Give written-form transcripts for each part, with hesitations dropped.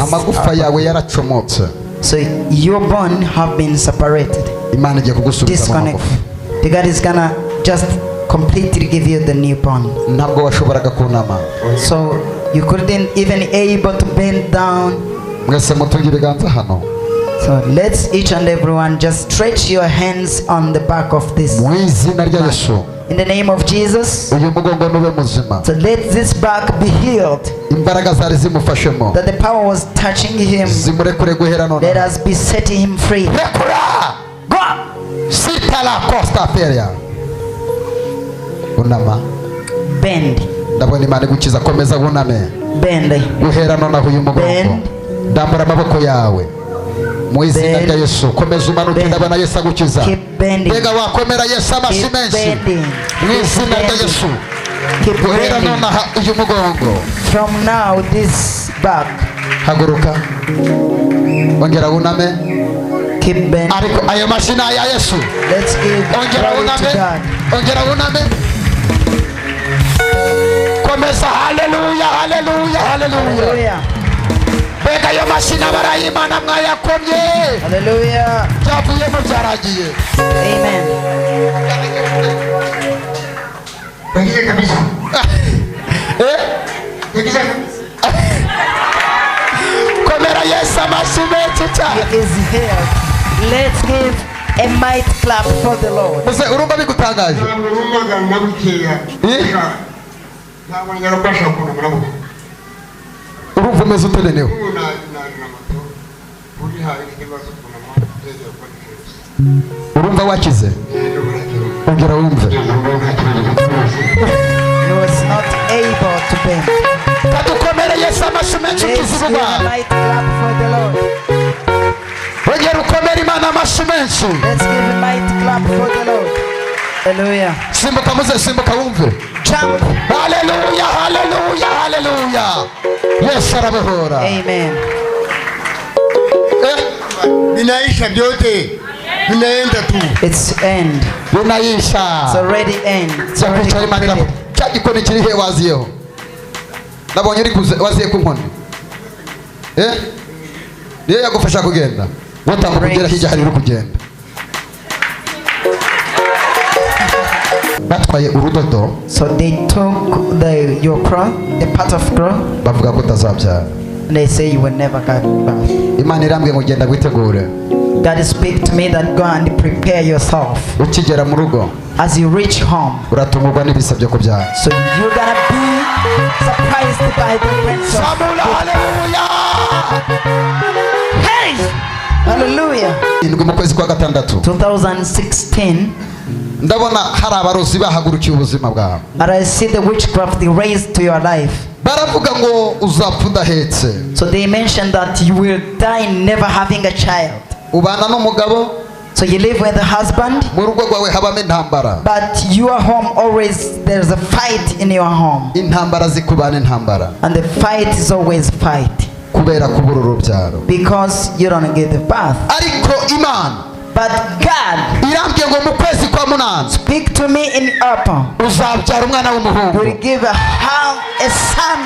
amagufa yawe yaracomotse. So your bone have been separated, Imana igiye kugusubiza disconnect. amagufa. The God is gonna just completely give you the new bone. Ntabwo washoboraga kunama. So you couldn't even able to bend down. Mwese mutunge ibiganza hano. So let's each and everyone just stretch your hands on the back of this. Mu izina rya Yesu. In the name of Jesus. Uyu mugongo nube muzima. So let this back be healed. Imbaraga zari zimufashemo. That the power was touching him. Zimurekure guhera none. Let us be setting him free. Rekura. Go. Sitala Costa Feria. Unama. Bend. Ndabona Imana igukiza, komeza buname. Bend. Guhera none aho uyu mugongo. Ndambara amaboko yawe. Mu izina rya Yesu komeza umanuke, ndabona Yesu agukiza. Mbega wakomera Yesu amashyi menshi. Mu izina rya Yesu. Guhera none aha uyu mugongo. From now this back. Haguruka. Ongera uname. Keep bending. Ariko ayo mashina ya Yesu. Let's give glory to God. Ongera uname. Komeza. Hallelujah, hallelujah, hallelujah. Bega yo mashina barayimana mwayakomye. Hallelujah. Cyavuye mu byaragiye. Amen. Bagiye kabisa. Bagiye. Komera Yesu amashyi menshi cyane. He is here. Let's give a mighty clap for the Lord. Muze urumva bigutangaje. Urumva nabukeya. Ntabwo nyarabasha kubona murabo. Urumva umeze utenenewe. Urumva wakize. Ongera wumve. He was not able to bend. Tadukomere Yesu amashyi menshi Let's give a mighty clap for the Lord. Ongera ukomere Imana amashyi menshi. Let's give a mighty clap for the Lord. Hallelujah. Simbuka muze, simbuka wumve. Jump. Hallelujah, hallelujah, hallelujah. Yesu arabohora. Amen. Binaisha vyote. Binaenda tu. It's end. Binaisha. It's already end. It's already completed. Cyagikoni kiri he waziyeho. Nabonye uri waziye ku nkoni. Niyo yagufasha kugenda. Watamugera hirya hari uri kugenda. Batwaye urudodo. So they took your cross, the part of cross, bavuga ko utazabyara. and they say you will never get back. Imana irambye ngo genda witegure. God speak to me that go and prepare yourself. Ukigera mu rugo, as you reach home, uratungurwa n'ibisa byo kubyara. So you're gonna be surprised by the prince of Hallelujah. Hey! Hallelujah. Indwi mu kwezi kwa gatandatu 2016, ndabona hari abarozi bahagurukiye ubuzima bwawe. and I see the witchcraft they raised to your life. Baravuga ngo uzapfa udahetse. So they mentioned that you will die never having a child. Ubana n'umugabo, so you live with a husband, mu rugo rwawe habamo intambara. but your home always there's a fight in your home. Intambara zikubana intambara. And the fight is always fight. Kubera kubura urubyaro. Because you don't get the birth. Ariko Imana, but God irambye ngo mu kwezi kwa munani, speak to me in April, uzabyara umwana w'umuhungu. will give a son.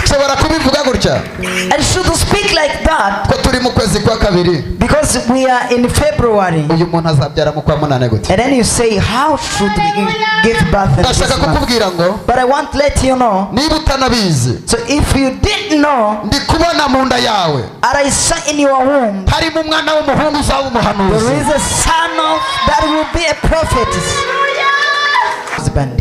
Shobora kubivuga gutya. And should speak like that. Ko turi mu kwezi kwa kabiri. Because we are in February. Uyu muntu azabyara mu kwa munani gute? And then you say, how should we give birth in this month? But I want to let you know. Niba utanabizi. So if you didn't know, ndi kubona mu nda yawe, and I saw in your womb, harimo umwana w'umuhungu uzaba umuhanuzi. there is a son of that will be a prophet.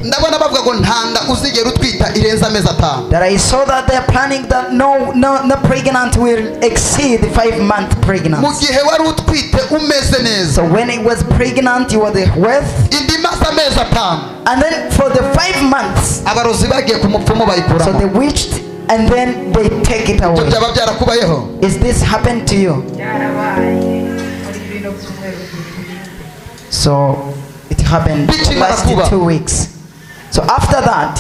Ndabona bavuga ngo ntanda uzigera utwita irenza amezi 5. That I saw that they are planning that no pregnant will exceed 5-month pregnancy. Mu gihe wari utwite umeze neza. So when it was pregnant, you were the worth. Indi maze amezi 5. And then for the 5 months, abarozi bagiye ku mupfumu bayikuramo. so they witched and then they take it away. Byaba byarakubayeho? Is this happened to you? So it happened last 2 weeks. So after that,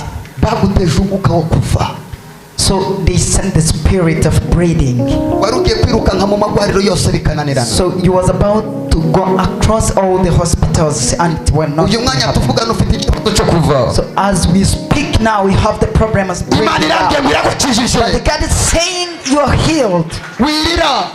so they sent the spirit of breeding. So you was about to go across all the hospitals and it were not. So as we speak right now you have the problems imana breaking irambye ngo out. But iragukijije God is saying you are healed. wirira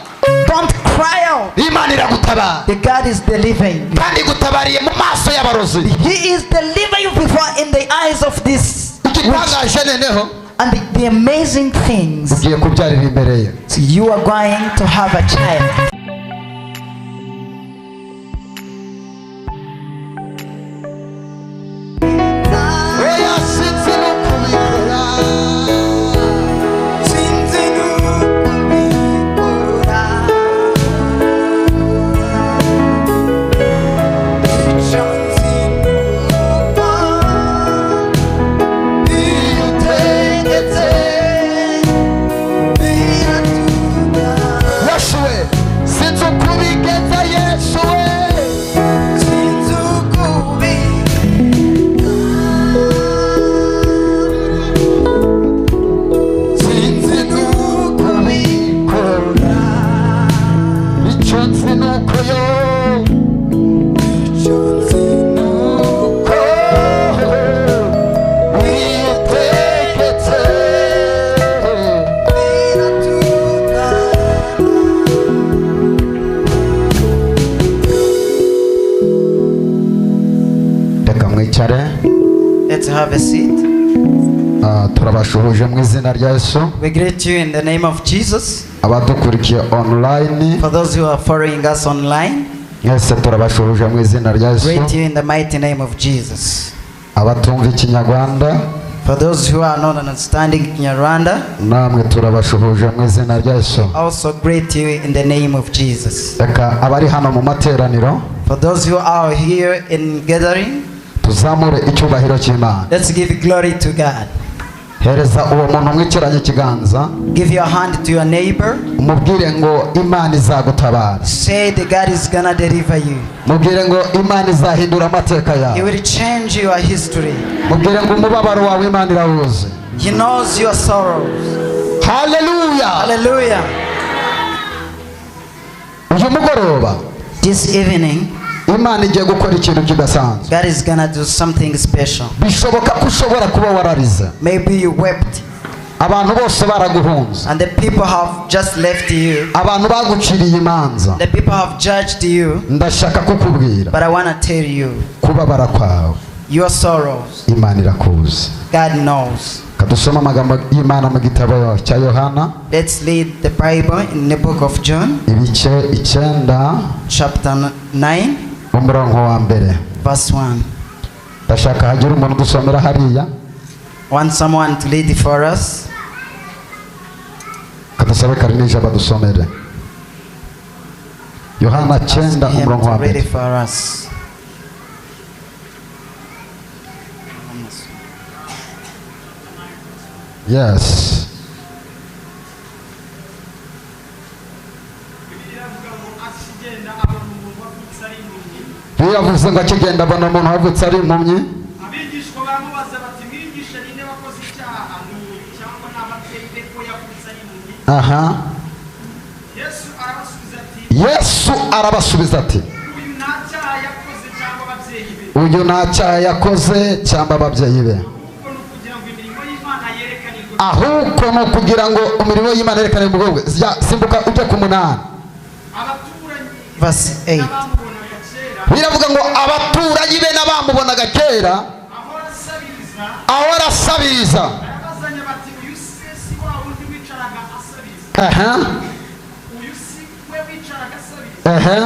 Don't cry out. imana iragutabara The God is delivering you. kandi igutabariye mu maso y'abarozi He is delivering you before in the eyes of this witch. igitangaje noneho And the amazing things, ugiye kubyarira imbere ye you are going to have a child. oya sinzi no kubikora yesu we sinzi uko ubigenza yesu we sinzi nuko ubikora icyo nzi nuko yo icyo nzi nuko witegetse reka mwicare Let's have a seat. turabashuhuje mu izina rya yesu We greet you in the name of Jesus. abadukurikiye online For those who are following us online, mwese turabashuhuje mu izina rya yesu greet you in the mighty name of Jesus. abatumva ikinyarwanda For those who are not understanding Kinyarwanda, namwe turabashuhuje mu izina rya yesu also greet you in the name of Jesus. reka abari hano mu materaniro For those who are here in gathering, tuzamure icyubahiro cy'imana let's give glory to God. hereza uwo muntu mwikiranye ikiganza Give your hand to your neighbor. umubwire ngo imana izagutabara Say that God is gonna deliver you. mubwire ngo imana izahindura amateka He yawe will change your history. mubwire ngo umubabaro wawe imana irawuzi He knows your sorrows. haleluya Hallelujah. uyu mugoroba This evening, imana igiye gukora ikintu kidasanzwe God is gonna do something special. bishoboka ko ushobora kuba wararize Maybe you wept abantu bose baraguhunze and the people have just left you. abantu baguciriye imanza The people have judged you. ndashaka kukubwira But I wanna tell you, kubabara kwawe your sorrows, imana irakuzi God knows. kadusoma amagambo y'imana mu gitabo cya yohana Let's read the Bible in the book of John, ibice 9 chapter 9, umurongo wa mbere verse 1. ndashaka hagira umuntu dusomera hariya Want someone to read it for us? kadusabe karinisha badusomere yohana Ask 9 him umurongo wa to read mbere it for us. yes biyavuze ngo akigenda abona umuntu wavutse ari impumyi abigishwa baramubaza bati mwigisha ninde wakoze icyaha ni cyangwa ni ababyeyi be ko yavutse ari impumyi aha yesu arabasubiza ati yesu arabasubiza ati uyu nta cyaha yakoze cyangwa ababyeyi be uyu nta cyaha yakoze cyangwa ababyeyi be ahubwo ni ukugira ngo imirimo y'imana yerekane ahubwo ni ukugira ngo imirimo y'imana yerekane mu bwoko simbuka ujye ku 8 abaturanyi Verse 8. n'abamubonaga kera biravuga ngo abaturanyi be n'abamubonaga kera aho arasabiriza aho arasabiriza barabazanya bati uyu se si wa wundi wicaraga asabiriza aha uyu si we wicaraga asabiriza aha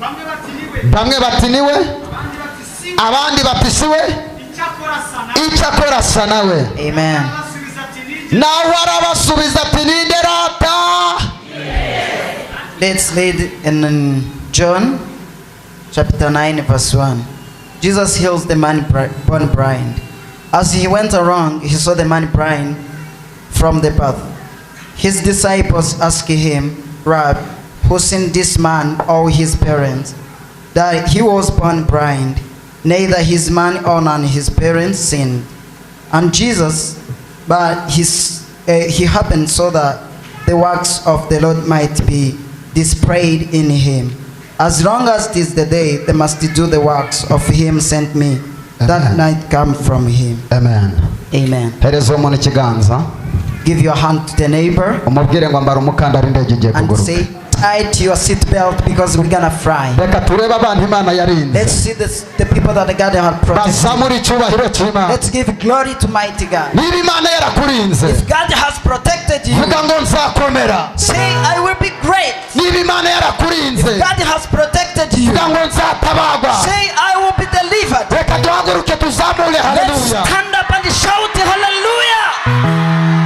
bamwe bati niwe bamwe bati niwe abandi bati si we abandi bati siwe icyakora asa nawe icyakora asa nawe Amen. arabasubiza ati nijye nawe arabasubiza ati ninde rata Let's read in John chapter 9 verse 1. Jesus heals the man born blind. As he went along, he saw the man blind from the birth. His disciples asked him, Rabbi, who sinned this man or his parents, that he was born blind? Neither his man nor his parents sinned. And Jesus, but he happened so that the works of the Lord might be displayed in him. As long as it is the day, they must do the works of him sent me. That night come from him. Amen. Amen. Hereza umuntu ikiganza Give your hand to the neighbor umubwire ngo ambara umukandara indege igiye and kuguruka. say, tie to your seat belt because we're gonna fly. Reka turebe abantu Imana yarinze. Let's see the people that God has protected. Bazamura icyubahiro cy'Imana. Let's give glory to mighty God. Niba Imana yarakurinze If God has protected you, vuga ngo nzakomera. say, I will be great. Niba Imana yarakurinze God has protected you, vuga ngo nzatabagwa. say, I will be delivered. Reka duhaguruke tuzamure Let's haleluya. stand up and shout hallelujah.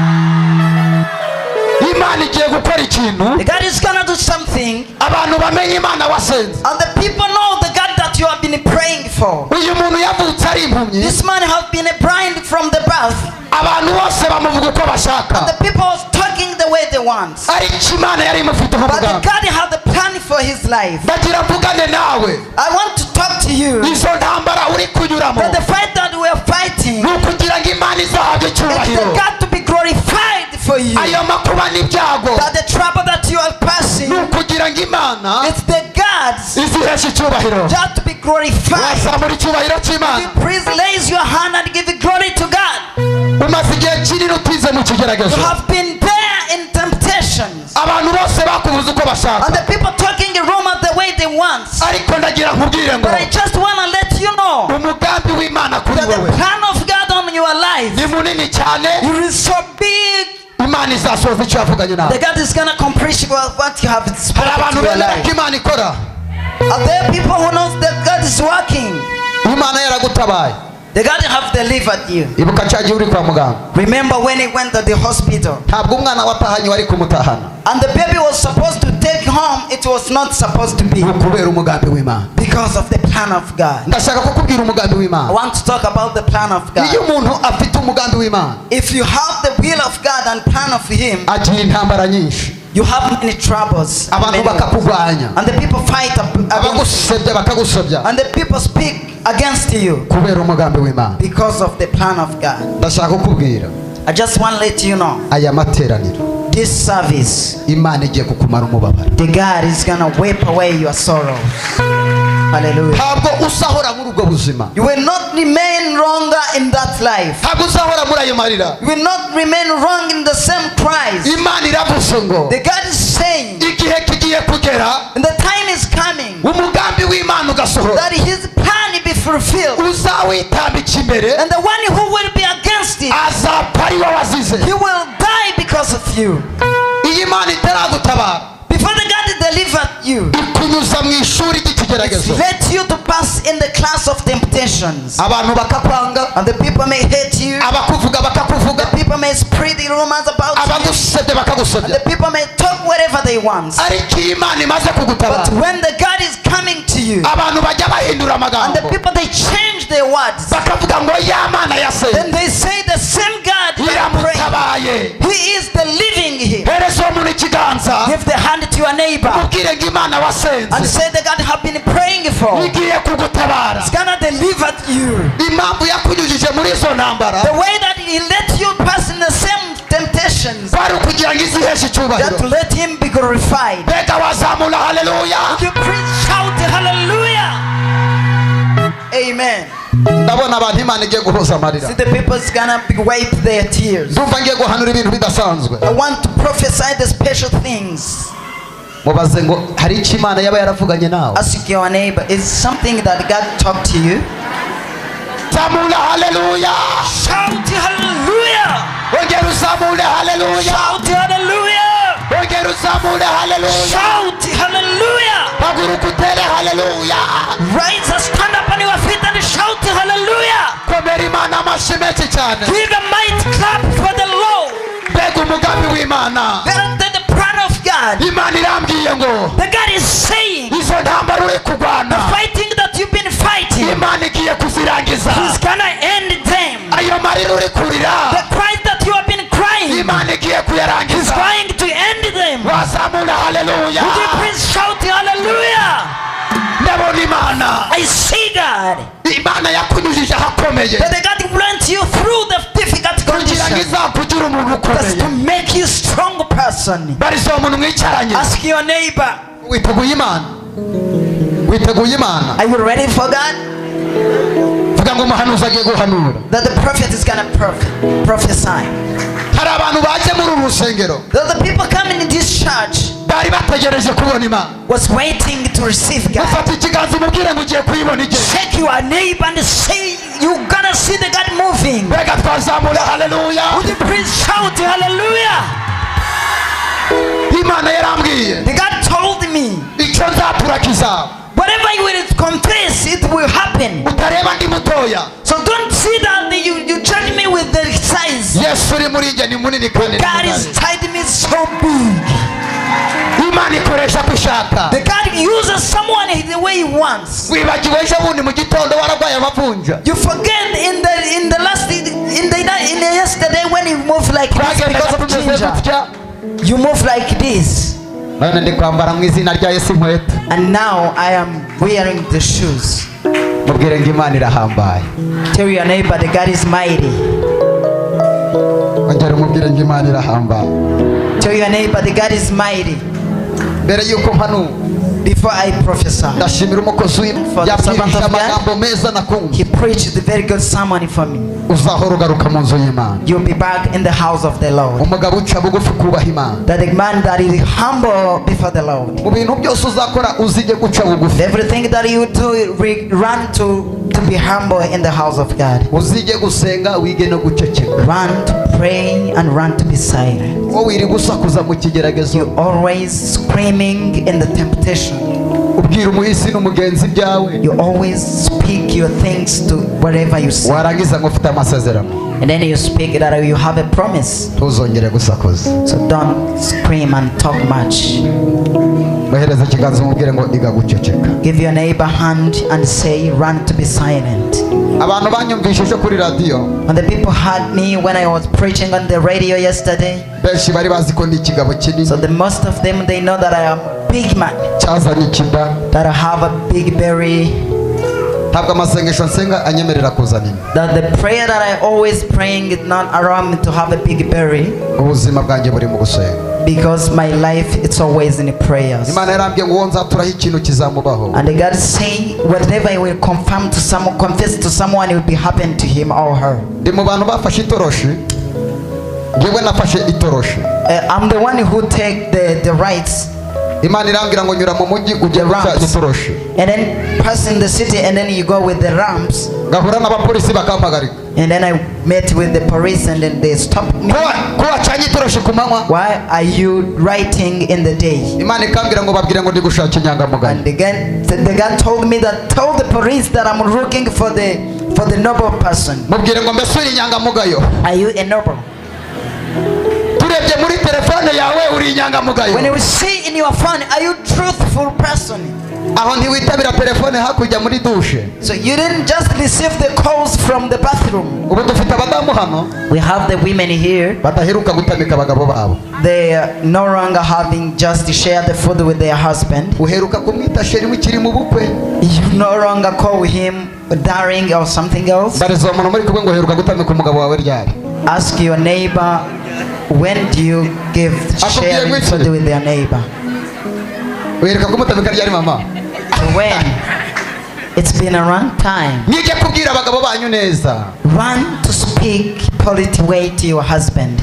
Imana igiye gukora ikintu God is gonna do something, abantu bamenye Imana wasenze. and the people know the God that you have been praying for. Uyu muntu yavutse ari impumyi, This man has been blind from the birth, abantu bose bamuvuga uko and bashaka, the people was talking the way they want. ariko Imana yari imufiteho But umugambi. God had a plan for his life. Ndagira mvugane nawe, I want to talk to you izo ntambara uri kunyuramo that the fight that we are fighting ni ukugira ngo Imana izahabwe is the icyubahiro. God to be glorified for you. Ayo makuba n'ibyago That the trouble that you are passing, ni ukugira ngo Imana it's the God's iziheshe icyubahiro. just to be glorified. Wazamura icyubahiro cy'Imana. Please raise your hand and give glory to God. Umaze igihe kinini utize mu You kigeragezo, have been there in temptations, abantu bose bakubuza uko and bashaka, the people talking in Roma the way they want. ariko ndagira nkubwire ngo But I just want to let you know umugambi w'Imana kuri that the wowe plan of God on your life, ni munini cyane. it is so big. Imana izasohoza icyo yavuganye nawe. The God is going to accomplish what you have Hari spoken abantu to your bemera life. ko Imana ikora. Are there people who knows that God is working? Imana yaragutabaye. The God have delivered you. Ibuka cya gihe uri kwa muganga, Remember when he went to the hospital ntabwo umwana watahanye wari kumutahana, and the baby was supposed to take home, it was not supposed to be ni ukubera umugambi w'Imana. because of the plan of God. Ndashaka kukubwira umugambi I w'Imana. want to talk about the plan of Iyo God. umuntu afite umugambi w'Imana If you have the will of God and plan of him, agira intambara nyinshi, you have many troubles. abantu bakakugwanya, And the people fight against abagusebya bakagusebya and the people speak against you kubera umugambi w'Imana. because of the plan of God. Ndashaka kukubwira I just want to let you know aya materaniro this service, Imana igiye kukumara umubabaro. the God is gonna wipe away your sorrows. Hallelujah. Ntabwo uzahora muri ubwo buzima, You will not remain longer in that life. ntabwo uzahora muri ayo marira. You will not remain wrong in the same cries. Imana iravuze ngo The God is saying, igihe kigiye kugera and the time is coming umugambi w'Imana ugasohora, that his plan will be fulfilled, uzawitambika imbere and the one who will be against it, azapfa ari wowe wazize. he will die because of you. Iyi Imana itaragutabara Before the God delivered you, ikunyuza mu ishuri ry'ikigeragezo, let you to pass in the class of temptations, abantu bakakwanga, and the people may hate you, abakuvuga bakakuvuga, the people may spread the rumors about you, abagusebya and bakagusebya, the people may talk whatever they want. ariko iyi Imana imaze But kugutabara when the God is coming to you, abantu bajya bahindura and the amagambo people they change their words, bakavuga ngo ya Mana yasenze then they say the same God that I'm praying, iramutabaye. He is the living Him. Hereza uwo muntu ikiganza Give the hand to your neighbor umubwire ngo Imana and wasenze say the God have been praying for, igiye kugutabara. it's gonna deliver you. Impamvu yakunyujije muri izo ntambara The way that He let you pass in the same temptations, bari ukugira ngo iziheshe that to icyubahiro. let Him be glorified. Mbega wazamura haleluya. You please shout hallelujah. Amen. Ndabona abantu Imana igiye guhoza amarira. See, the people is gonna wipe their tears. Ndumva ngiye guhanura ibintu bidasanzwe. I want to prophesy the special things. Mubaze ngo hari icyo Imana yaba yaravuganye nawe. Ask your neighbor, is something that God talked to you? Zamura haleluya. Shout hallelujah. Ongera uzamure haleluya. Shout hallelujah. Ongera uzamure haleluya. Shout hallelujah. Haguruka utere haleluya. Rise and stand up on your feet and shout hallelujah. Komera Imana amashyi menshi cyane. Give a mighty clap for the Lord. Mbega umugambi w'Imana. The plan of God. Imana irambwiye ngo The God is saying, izo ntambara uri kurwana fighting that you've been fighting, Imana igiye kuzirangiza. He's gonna end them. Ayo marira uri kurira The cries that you have been crying, Imana igiye He's kuyarangiza. going to end them. Wazamura haleluya. Would you please shout hallelujah? Ndabona Imana. I see God. Imana yakunyujije ahakomeye That the God went you through the difficult kugira ngo conditions. izakugira umuntu That's to ukomeye. make you strong person. Barizo umuntu mwicaranye. Ask your neighbor, Witeguye Imana. Witeguye Imana. are you ready for God? Vuga bavuga ngo umuhanuzi agiye guhanura that the prophet is gonna prophesy. hari abantu baje muri uru rusengero The people coming in this church bari bategereje kubona Imana was waiting to receive God. bafata ikiganza umubwire ngo ugiye kuyibona igihe Shake your neighbor and say, you're gonna see the God moving. mbega twazamura haleluya Would you please shout hallelujah? Imana yarambwiye The God told me, icyo nzatura kizaba whatever you will confess, it will happen. utareba ndi mutoya So don't see that you judge me with the size. Yesu uri muri njye ni munini kandi ni God is mugari. tied me so big. Imana ikoresha ko ishaka The God uses someone the way He wants. wibagiwe ejo bundi mu gitondo wararwaye amavunja You forget in the last in the yesterday when you move like this because of ginger. You move like this. none ndi kwambara mu izina rya Yesu inkweto And now I am wearing the shoes. mubwire ngo Imana irahambaye Tell your neighbor the God is mighty. ongera umubwire ngo Imana irahambaye Tell your neighbor the God is mighty. mbere yuko mpanu Before I prophesy, ndashimira umukozi For the servant yabwirije of God. amagambo meza nakumva he preached a very good sermon for me. uzahora ugaruka mu nzu y'Imana You'll be back in the house of the Lord. umugabo uca bugufi kubaha Imana That the man that is humble before the Lord. mu bintu byose uzakora uzige guca bugufi Everything that you do, run to be humble in the house of God. uzige gusenga wige no guceceka Run to pray and run to be silent. wowe wiri gusakuza mu kigeragezo You always screaming in the temptation. ubwira umuhisi n'umugenzi byawe You always speak your things to wherever you see. warangiza ngo ufite amasezerano And then you speak that you have a promise. ntuzongere gusakuza So don't scream and talk much. muhereza ikiganza umubwire ngo iga guceceka Give your neighbor hand and say, run to be silent. abantu banyumvishije kuri radiyo When the people heard me when I was preaching on the radio yesterday, benshi bari bazi ko ndi ikigabo kinini so the most of them, they know that I am a big man, cyazanye ikida that I have a big belly, ntabwo amasengesho nsenga anyemerera kuzana inda that the prayer that I always praying is not around me to have a big belly, ubuzima bwanjye buri mu gusenga because my life it's always in prayers. Imana yarambwiye ngo uwo nzaturaho ikintu kizamubaho And God say whatever I will confirm to someone, confess to someone, it will be happen to him or her. ndi mu bantu bafashe itoroshi ngewe nafashe itoroshi I'm the one who take the rights Imana irambwira ngo nyura mu mujyi ujye guca itoroshi and then pass in the city, and then you go with the ramps. ngahura n'abapolisi bakampagarika And then I met with the police, and then they stopped me. ko wacanye itoroshi ku manywa Why are you writing in the day? Imana ikambwira ngo babwire ngo ndi gushaka inyangamugayo And again, the guy told me that, told the police that I'm looking for the noble person. mubwire ngo mbese uri inyangamugayo Are you a noble? turebye muri telefone yawe uri inyangamugayo When you see in your phone, are you truthful person? aho ntiwitabira telefone hakurya muri dushe So you didn't just receive the calls from the bathroom. ubu dufite abadamu hano We have the women here. badaheruka gutamika abagabo babo They are no longer having just to share the food with their husband. uheruka kumwita sheri wikiri mu bukwe You no longer call him darling or something else. barizo umuntu muri kumwe ngo uheruka gutamika umugabo wawe ryari Ask your neighbor, when do you give sharing food with their neighbor? uheruka kumutamika ryari mama When? It's been a long time. nijye kubwira abagabo banyu neza Run to speak polite way to your husband.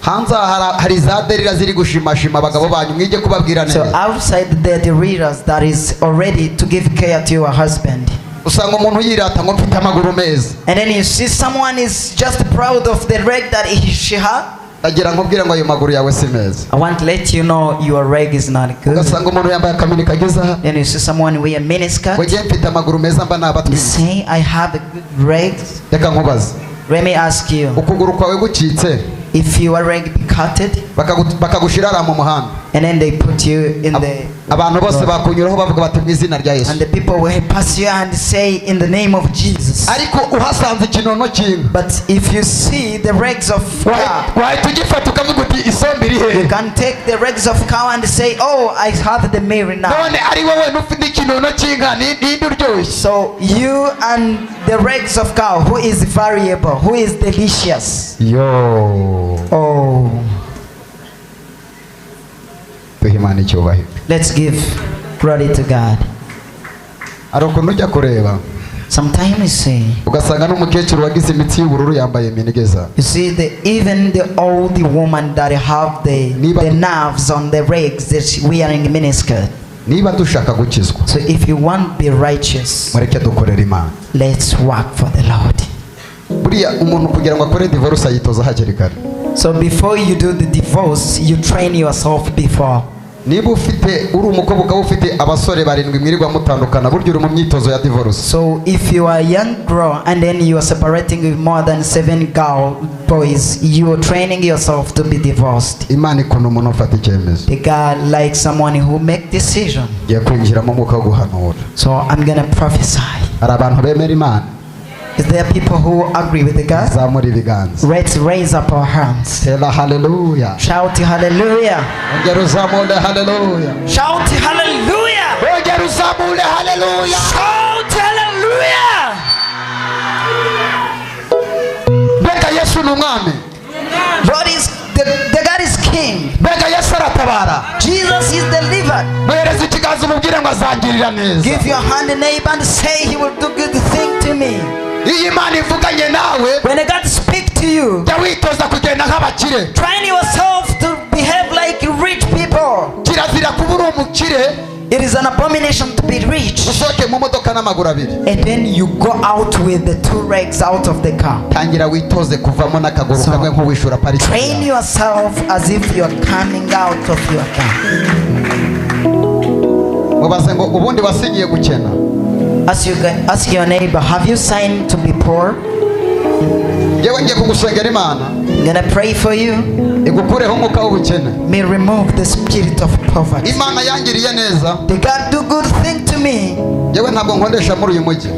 hanze aha hari za derira ziri gushimashima abagabo banyu mwige kubabwira So neza outside there, the readers that is already to give care to your husband. usanga umuntu yirata ngo mfite amaguru meza And then you see someone is just proud of the leg that she had. ndagira nkubwire ngo ayo maguru yawe si meza I want to let you know your leg is not good. ugasanga umuntu yambaye akamini kageze aha Then you see someone wear a miniskirt. ngo ngiye mfite amaguru meza mba You nabatwite say, I have a good leg. reka nkubaze Let me ask you, ukuguru kwawe gucitse if your leg be cutted, bakagushira ara mu muhanda and then they put you in the abantu bose bakunyuraho bavuga bati mu izina rya Yesu and the people will pass you and say in the name of Jesus. ariko uhasanze ikinono cy'inka But if you see the legs of cow, wahita ugifata ukavuga uti isombe iri you hehe can take the legs of cow and say, oh, I have the mirror now. none ari wowe n'ufite ikinono cy'inka ninde uryoshye So you and the legs of cow, who is variable, who is delicious? yo Oh, duhe Imana icyubahiro let's give glory to God. hari ukuntu ujya kureba Sometimes you see, ugasanga n'umukecuru wagize imitsi y'ubururu yambaye minigeza. you see even the old woman that have the nerves on the legs that she wearing miniskirt. Niba dushaka gukizwa, So if you want to be righteous, mureke dukorera Imana. let's work for the Lord. Buriya umuntu kugira ngo akore divorce ayitoza hakiri kare. So before you do the divorce, you train yourself before. Niba ufite uri umukobwa ukaba ufite abasore barindwi mwirirwa mutandukana, burya uri mu myitozo ya divorce. So if you are a young girl and then you are separating with more than 7 boys, you are training yourself to be divorced. Imana ikunda umuntu ufata icyemezo. The God likes someone who make decision. Ngiye kwinjira mu mwuka wo guhanura. So I'm gonna prophesy. Hari abantu bemera Imana. Is there people who agree with the God? Zamura ibiganza. Let's raise up our hands. Tell hallelujah. Shout hallelujah. Ongera uzamure hallelujah. Shout hallelujah. Ongera uzamure hallelujah. Shout hallelujah. Mbega Yesu ni umwami. God is the God is king. Mbega Yesu aratabara. Jesus is delivered. Muhereze ikiganza umubwire ngo azangirira neza. Give your hand to neighbor and say he will do good thing to me. Iyi Imana ivuganye nawe, When God speak to you, jya witoza kugenda nk'abakire. train yourself to behave like rich people. Kirazira kuba uri umukire. It is an abomination to be rich. Usohoke mu modoka n'amaguru abiri. And then you go out with the 2 legs out of the car. Tangira witoze kuvamo n'akaguru kamwe nk'uwishura pariki. Train yourself as if you are coming out of your car. Mubaze ngo ubundi wasinyiye gukena. Ask your neighbor, have you signed to be poor? Yewe ngiye kugusengera Imana. I'm gonna pray for you. Igukureho umwuka w'ubukene. May remove the spirit of poverty. Imana yangiriye neza. Did God do good thing to me? Yewe ntabwo nkondesha muri uyu mujyi.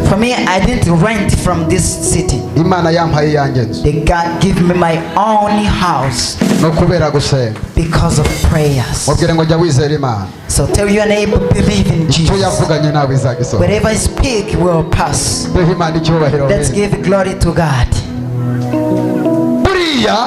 For me, I didn't rent from this city. Imana yampaye yanjye nzu. Did God give me my own house? No kubera gusenga. Because of prayers. Mubwire ngo jya wizera Imana. So tell your neighbor, believe in Icyo Jesus. yavuganye nawe izagisoza. Wherever I speak will pass. Duhe Imana icyubahiro. Let's give glory to God. Buriya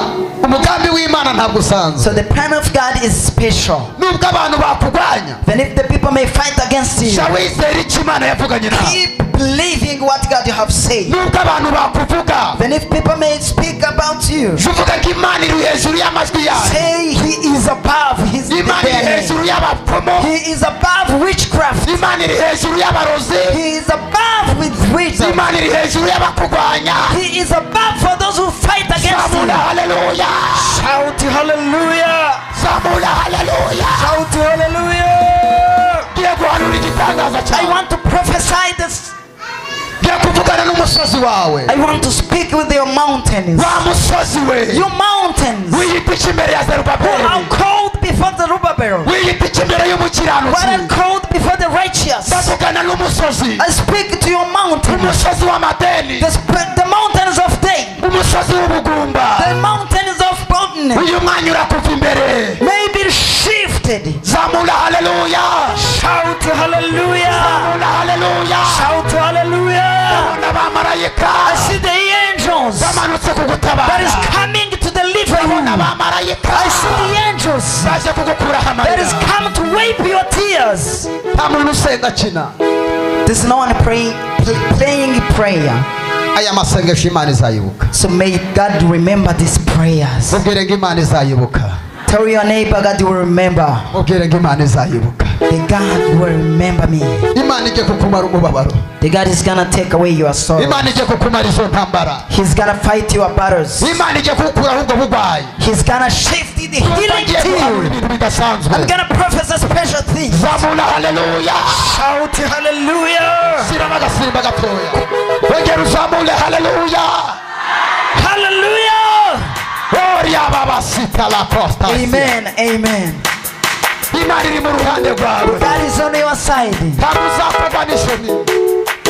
umugambi w'Imana ntabwo usanzwe. So the plan of God is special. Nubwo abantu bakugwanya. Then if the people may fight against you, Jya wizera icyo Imana yavuganye nawe. keep believing what God you have said. Nubwo abantu bakuvuga. Then if people may speak about you, Uvuga ko Imana iri hejuru y'amajwi yawe. say he is above his Imana iri enemy. hejuru y'abapfumu. He is above witchcraft. Imana iri hejuru y'abarozi. He is above with wisdom. Imana iri hejuru y'abakugwanya. He is above for those who fight against Zamura him. haleluya. Shout hallelujah. Zamura haleluya. Shout hallelujah. Ngiye guhanura igitangaza I cyawe. want to prophesy this. Ngiye kuvugana n'umusozi wawe. I want to speak with your mountains. Wa musozi we. Your mountains Wiyita iki imbere ya who Zerubabeli. are called before the Zerubbabel. Wiyita iki imbere Who are y'umukiranutsi. called before the righteous. Ndavugana n'umusozi. I speak to your mountains. Umusozi w'amadeni. The mountains of day. Umusozi w'ubugumba. The mountains of boldness. Uyu mwanya urakuva imbere. May be shifted. Zamura haleluya. Shout hallelujah. Zamura haleluya. Shout hallelujah. Ndabona abamarayika. I see the angels bamanutse that kugutabara. is coming to deliver you. Ndabona abamarayika. I see the angels baje kugukuraho that is amarira. come to wipe your tears. Nta muntu usenga akina. There's no one playing prayer. Aya masengesho Imana izayibuka. So may God remember these prayers. Mubwire ngo Imana izayibuka. Tell your neighbor God will remember. Mubwire ngo Imana izayibuka. The God will remember me. Imana ije kukumara umubabaro. The God is gonna take away your sorrow. Imana ije kukumara izo ntambara. He's gonna fight your battles. Imana ije kukuraho ubwo burwayi. He's gonna shift the healing Utangiye to guhanura you. ibintu bidasanzwe. I'm gonna prophesy special things. Zamura haleluya. Shout hallelujah. Shyiramo agasimba gatoya. Wongera uzamure haleluya. Hallelujah. Oria baba sita la costa. Amen. Amen. Imana iri mu ruhande rwawe. God is on your side. Ntabwo uzakorwa n'isoni.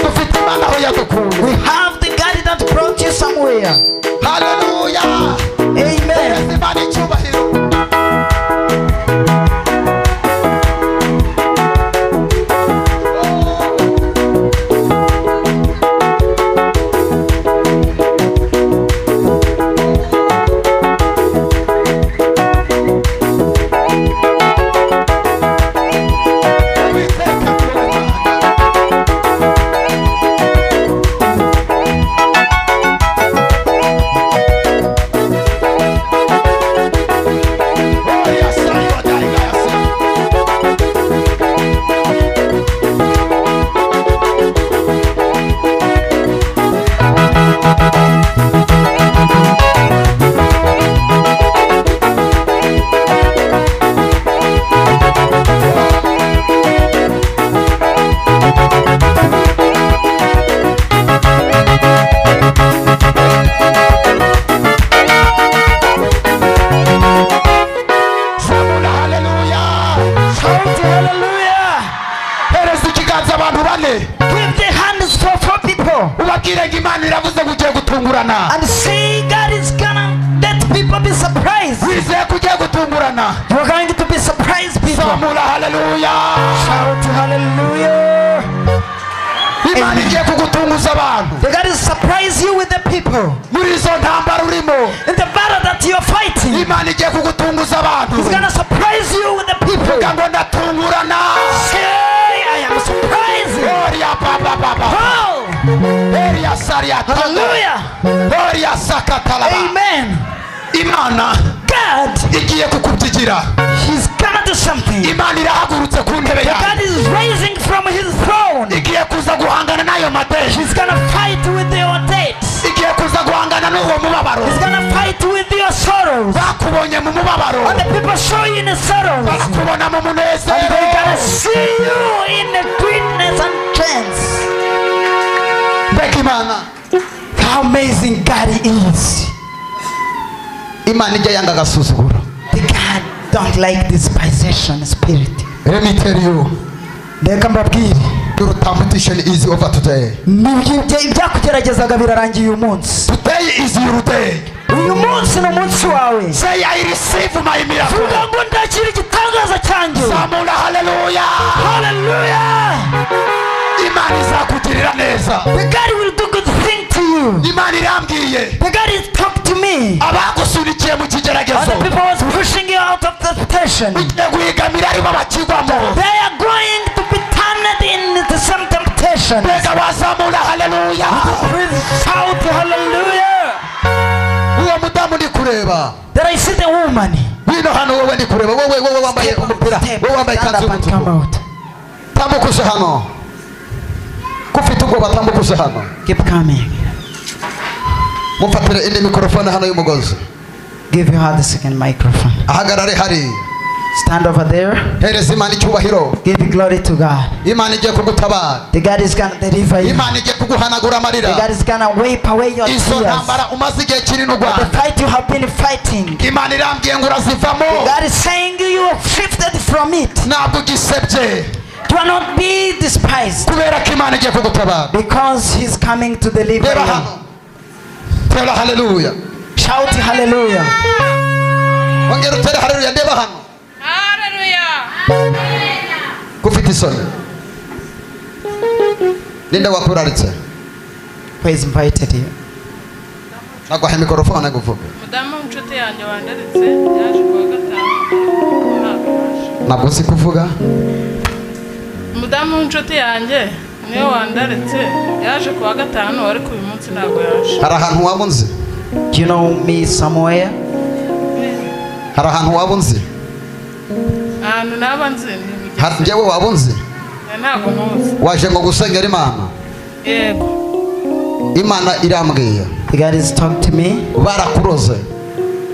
Dufite Imana aho yadukuye. We have the God that brought you somewhere. Haleluya. Amen. Imana icyubahiro. gutungurana. And say God is gonna let people be surprised. Wizeye kugiye gutungurana. You're going to be surprised, people. Zamura haleluya. Shout hallelujah. Imana igiye kugutunguza abantu. God is surprise you with the people. Muri izo ntambara urimo. In the battle that you're fighting, Imana igiye kugutunguza abantu. He's gonna surprise you with the people. Vuga ngo ndatungurana. Say, I am surprised. Gloria baba baba. Oh, Gloria saria. hallelujah. Gloria sakatalaba. Amen. Imana God, igiye kukubyigira. He's gonna do something. Imana irahagurutse ku ntebe yawe. God is rising from His throne. Igiye kuza guhangana n'ayo mateshi. He's gonna fight with your dates. Igiye kuza guhangana n'uwo mubabaro. He's gonna fight with your sorrows. Bakubonye mu mubabaro. And the people show you in the sorrows. Bakubona mu munezero. And they're gonna see you in the greatness and chance. Mbega Imana. How amazing God is. Imana ijya yanga agasuzuguro. The God don't like despisation spirit. Let me tell you. Reka mbabwire. Your competition is over today. Ibyakugeragezaga birarangiye uyu munsi. Today is your day. Uyu munsi ni umunsi wawe. Say I receive my miracle. Vuga ngo ndakira igitangaza cyanjye. Zamura haleluya. Hallelujah. Imana izakugirira neza. The God will do good thing to you. Imana irambwiye. The God is talk to me. Abagusunikiye mu kigeragezo. Other people was pushing you out of the temptation. Ugiye guhigamira aribo bakigwamo. They are going to be turned in the same temptation. Mbega wazamura haleluya. Shout hallelujah. Uwo mudamu ndi kureba. There I see the woman. Wino hano wowe ndi kureba. Wowe wambaye umupira. Wowe wambaye kanzu y'umutuku. Tambukushe hano. Kufite ubwoba tambukushe hano. Keep coming. Mufatire indi mikrofone hano y'umugozi. Give your heart the second microphone. Ahagarare hari. Stand over there. Hereza Imana icyubahiro. Give glory to God. Imana igiye kugutabara. The God is gonna deliver you. Imana igiye kuguhanagura amarira. The God is gonna wipe away your Izo tears. ntambara umaze igihe kinini The urwana. fight you have been fighting. Imana irambwiye ngo urazivamo. God is saying you have shifted from it. Ntabwo ugisebye. Do not be despised. Kubera ko Imana igiye kugutabara. Because He's coming to deliver Reba you. hano. Tera haleluya. Shout hallelujah. Ongera utere haleluya ndeba hano. Hallelujah. Kufite isoni. Ninde wakuraritse? Who is invited you? Nagwahe mikrofone nguvuge. Mudamu w'inshuti yanjye wandaritse yaje kuwa gatanu. Ntabwo uzi kuvuga? Mudamu w'inshuti yanjye niwe wandaritse yaje kuwa gatanu ariko uyu munsi ntabwo yaje. Hari ahantu waba unzi? Do you know me somewhere? Hari ahantu waba unzi? Ahantu naba nzi ni Njyewe waba unzi? ntabwo muzi. Waje ngo gusengera Imana? Yego. Imana irambwiye. God has talked to me. Barakuroze.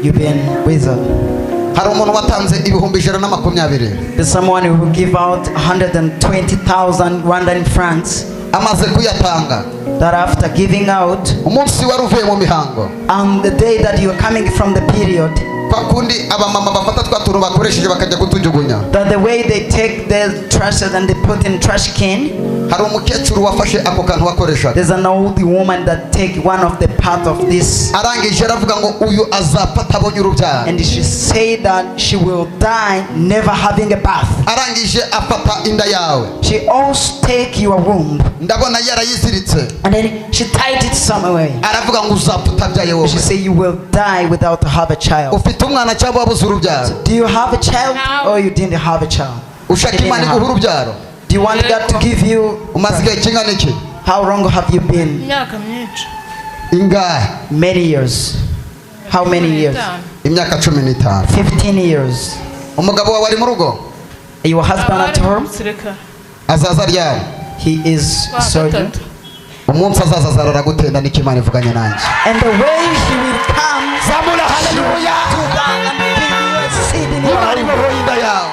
You've been wizard. Hari umuntu watanze ibihumbi 120. There's someone who will give out 120,000 Rwandan francs. Amaze kuyatanga. That after giving out, Umunsi wari uvuye mu mihango. on the day that you are coming from the period, Kwa kundi abamama bafata twaturu bakoresheje bakajya kutujugunya. that the way they take their trashes and they put in trash can, Hari umukecuru wafashe ako kantu wakoreshaga. there's an old woman that take one of the part of this, Arangije aravuga ngo uyu azapata abonye urubyaro. and she said that she will die never having a bath. Arangije afata inda yawe. She also take your womb, Ndabona yarayiziritse. and then she tied it somewhere. Aravuga ngo uzapfa utabyaye wowe. She say you will die without have a child. Ufite umwana cyangwa wabuze urubyaro? Do you have a child No. or you didn't have a child? Ushaka You Imana didn't iguha have. urubyaro? Do you want God to give you? Umaze igihe kingana iki? How long have you been? Imyaka myinshi. Ingahe? Many years. How many years? Imyaka 15. 15 years. Umugabo wawe ari mu rugo? Your husband at home? Sirika. Azaza ryari? He is Kwa surgeon. gatatu. Umunsi azaza azarara gutenda niko Imana ivuganye nanjye. And the way he will come, Zamura haleluya. and give you a seed in your Imana womb. ibohoye inda yawe.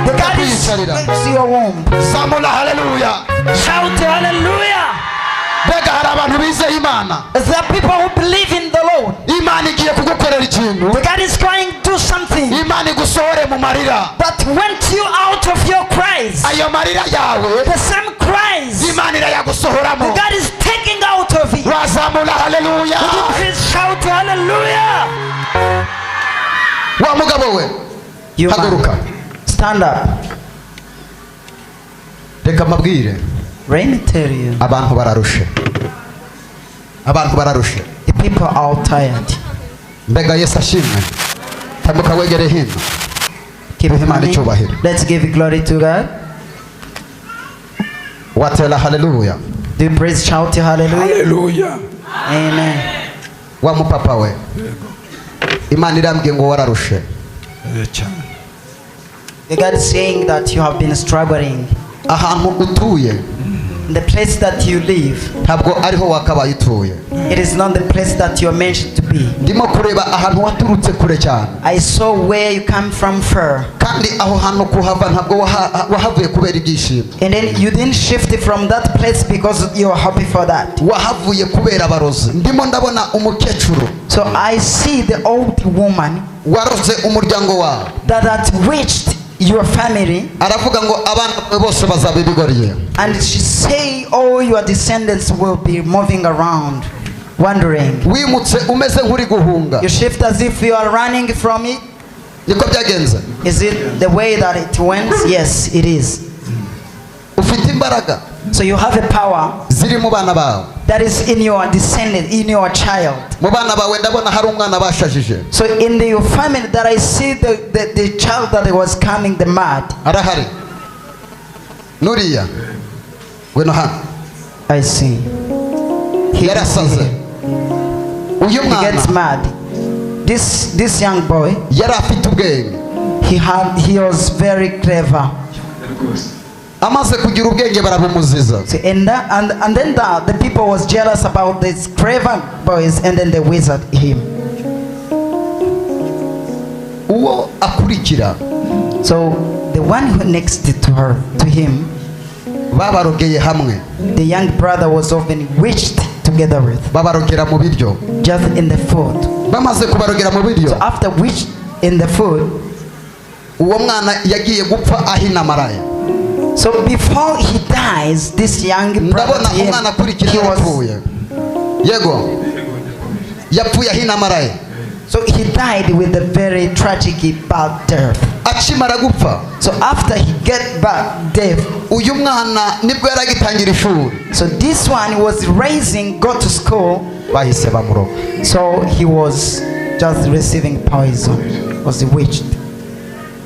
The God is makes your womb. Zamura haleluya. Shout hallelujah. Mbega hari abantu bizeye Imana. There are people who believe in the Lord. Imana igiye kugukorera ikintu. The God is going to do something Imana igusohore mu marira. that went you out of your cries. Ayo marira yawe The same cries. Imana irayagusohoramo. God is taking out of it. wazamura haleluya. Would you please shout hallelujah? Wa mugabo we You haguruka. man, stand up. Reka mabwire Let me tell you, abantu bararushe. Abantu bararushe. the people are all tired. Mbega Yesu ashimwe. Tambuka wegere hino. Keep Give him coming. icyubahiro. Let's give glory to God. Watela haleluya. Do you praise, shout hallelujah? Amen. Wa mupapa we Imana irambwiye ngo wararushe. The God is saying that you have been struggling. Ahantu utuye In the place that you live, ntabwo ariho wakabaye utuye. it is not the place that you are mentioned to be. Ndimo kureba ahantu waturutse kure cyane. I saw where you come from far. Kandi aho hantu kuhava ntabwo wahavuye kubera ibyishimo. And then you didn't shift from that place because you are happy for that. Wahavuye kubera abarozi. Ndimo ndabona umukecuru So I see the old woman waroze umuryango wawe. that had reached your family, Aravuga ngo abana bose bazaba ibigoriye. and she say all your descendants will be moving around, wandering. Wimutse umeze nk'uri guhunga. You shift as if you are running from it. Niko byagenze. Is it the way that it went? Yes, it is. Ufite imbaraga So you have a power ziri mu bana bawe. that is in your descendant, in your child. Mu bana bawe ndabona hari umwana bashajije. So in your family that I see the child that was coming, the mad. Arahari. Nuriya. Weno hano. I see. He Yarasaze. Uyu gets mwana mad. This young boy, yari afite ubwenge. he was very clever. Amaze kugira ubwenge barabumuziza. So and then the people was jealous about these clever boys, and then they wizard him. Uwo akurikira So the one who next to him, babarogeye hamwe. the young brother was often witched together with, Babarogera mu biryo. just in the food. Bamaze kubarogera mu biryo. So after witched in the food, Uwo mwana yagiye gupfa ahina maraya. so before he dies, this young brother Ndabona to him, umwana akurikira he was, yapfuye. Yego. Yapfuye ahina maraya. so he died with a very tragic bad death. Akimara gupfa. So after he get bad death, Uyu mwana nibwo yaragitangira ishuri. so this one was raising, go to school, Bahise bamuroga. so he was just receiving poison, was witched.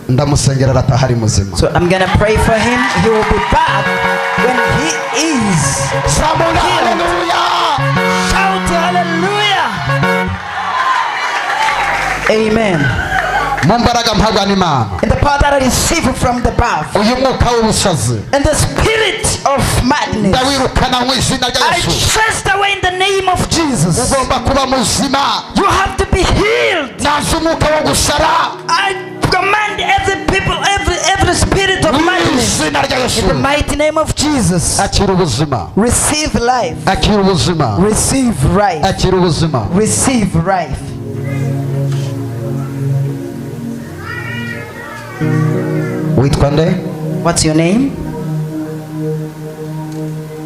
Ndamusengera arataha ari muzima. So I'm gonna pray for him. He will be back when he is. Samuna haleluya. Shout hallelujah. Amen. Mu mbaraga mpabwa n'Imana. And the power that I receive from the above, Uyu mwuka w'ubusazi and the spirit of madness, ndawirukana mu izina rya I Yesu. chased away in the name of Jesus. Ugomba kuba muzima. You have to be healed. Naza umwuka wo gusara I command every spirit of mu madness izina rya Yesu. in the mighty name of Jesus. Akira ubuzima. Receive life. Akira ubuzima. Receive life. Akira ubuzima. Receive life. Witwa nde? What's your name?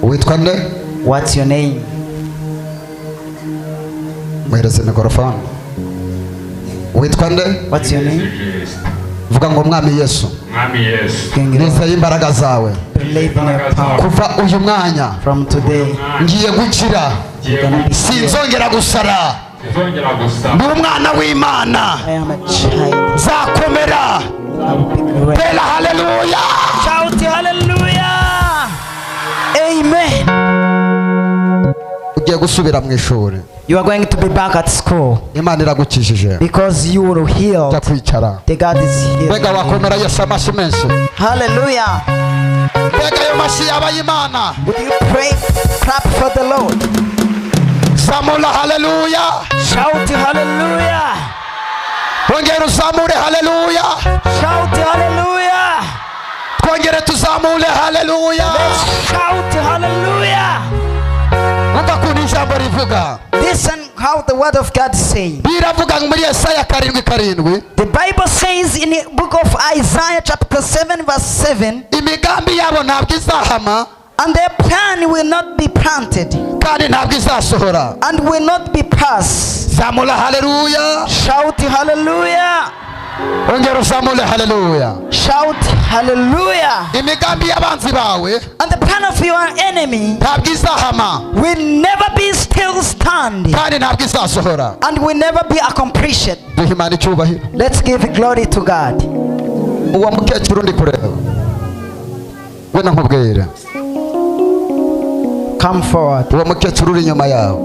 Witwa nde? What's your name? Muhereze mikrofone. Witwa nde? What's your name? Vuga ngo mwami Yesu. Mwami Yesu, Nizeye imbaraga zawe. Believe in your power. Kuva uyu mwanya From today, ngiye gukira. ngiye gukira, Sinzongera gusara. sinzongera gusa. Ndi umwana w'Imana. I am a child. Zakomera. I will be great. Tera haleluya. Shout hallelujah. Amen. Ugiye gusubira mu ishuri. You are going to be back at school Imana iragukijije. because you will heal. Jya kwicara. The God is Mbega here. wakomera Yesu amashyi menshi. Hallelujah. Mbega ayo mashyi yabaye Imana. Would you pray? Clap for the Lord. Zamura haleluya. Shout hallelujah. Twongere uzamure haleluya. Shout hallelujah. Twongere tuzamure haleluya. Let's shout hallelujah. Umva kuntu ijambo rivuga. Listen how the word of God says. Biravuga muri Yesaya 7:7. The Bible says in the book of Isaiah chapter 7 verse 7, Imigambi yabo ntabwo izahama. And their plan will not be planted. kandi ntabwo izasohora. And will not be passed. Zamura haleluya. Shout hallelujah. Ongera uzamure haleluya. Shout hallelujah. Imigambi y'abanzi bawe And the plan of your enemy ntabwo izahama will never be still stand. kandi ntabwo izasohora. And will never be accomplished. Duhe Imana icyubahiro. Let's give glory to God. Uwo mukecuru ndi kureba we na nkubwira. Come forward. Uwo mukecuru uri inyuma yawe.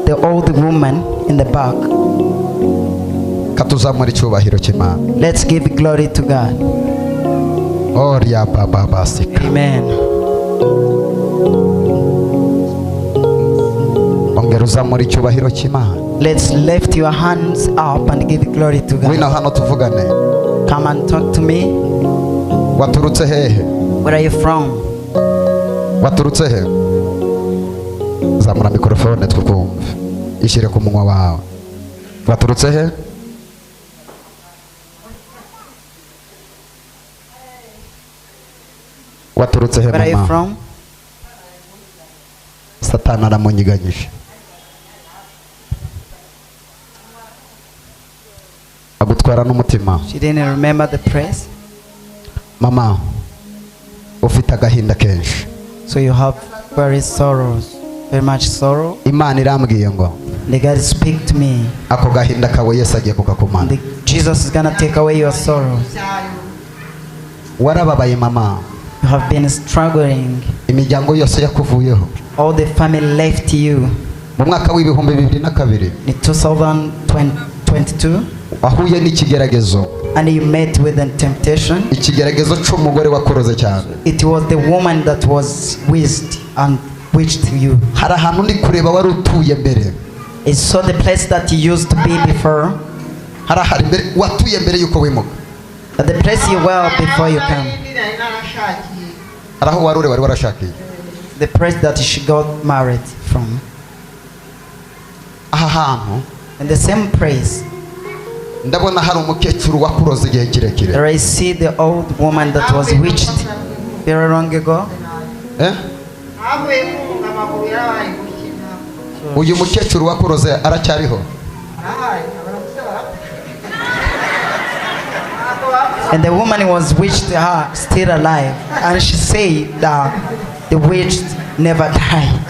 The old woman in the back. Katuzamura icyubahiro cy'Imana. Let's give glory to God. Oria baba basika. Amen. Ongera uzamura icyubahiro cy'Imana. Let's lift your hands up and give glory to Wino God. hano tuvugane. Come and talk to me. Waturutse hehe? Where are you from? Waturutse he? Zamura mikrofone twumve. Ishyire ku munwa wawe. Waturutse he? Waturutse he Where are you mama? from? Satani aramunyiganyije. Agutwara n'umutima. She didn't remember the praise. Mama, ufite agahinda kenshi. So you have very much sorrow. Imana irambwiye ngo The God speak to me. ako gahinda kawe Yesu agiye kukakumana. Jesus is gonna take away your sorrows. Warababaye mama. You have been struggling. Imiryango yose yakuvuyeho. All the family left you. Mu mwaka w'ibihumbi 2022 In 2022, ahuye n'ikigeragezo. and you met with a temptation. Ikigeragezo cy'umugore wakuroze cyane. It was the woman that was witched and witched you. Hari ahantu ndi kureba wari utuye mbere. I saw the place that you used to be before. Hari mbere watuye mbere yuko wimuka. But the place you were before you came. Araho wari wari warashakiye. The place that she got married from. Aha hantu In the same place, ndabona hari umukecuru wakuroze igihe kirekire. there I see the old woman that was witched very long ago. Eh? Uyu mukecuru wakuroze aracyariho. And the woman who was witched her still alive. And she said that the witch never died.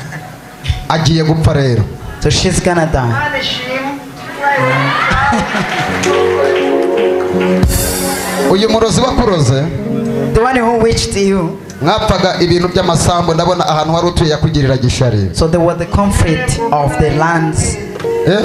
Agiye gupfa rero. So she's gonna die. Uyu murozi wakuroze The one who witched you. mwapfaga ibintu by'amasambu ndabona ahantu wari utuye yakugirira gishari. So there was the conflict of the lands. Eh?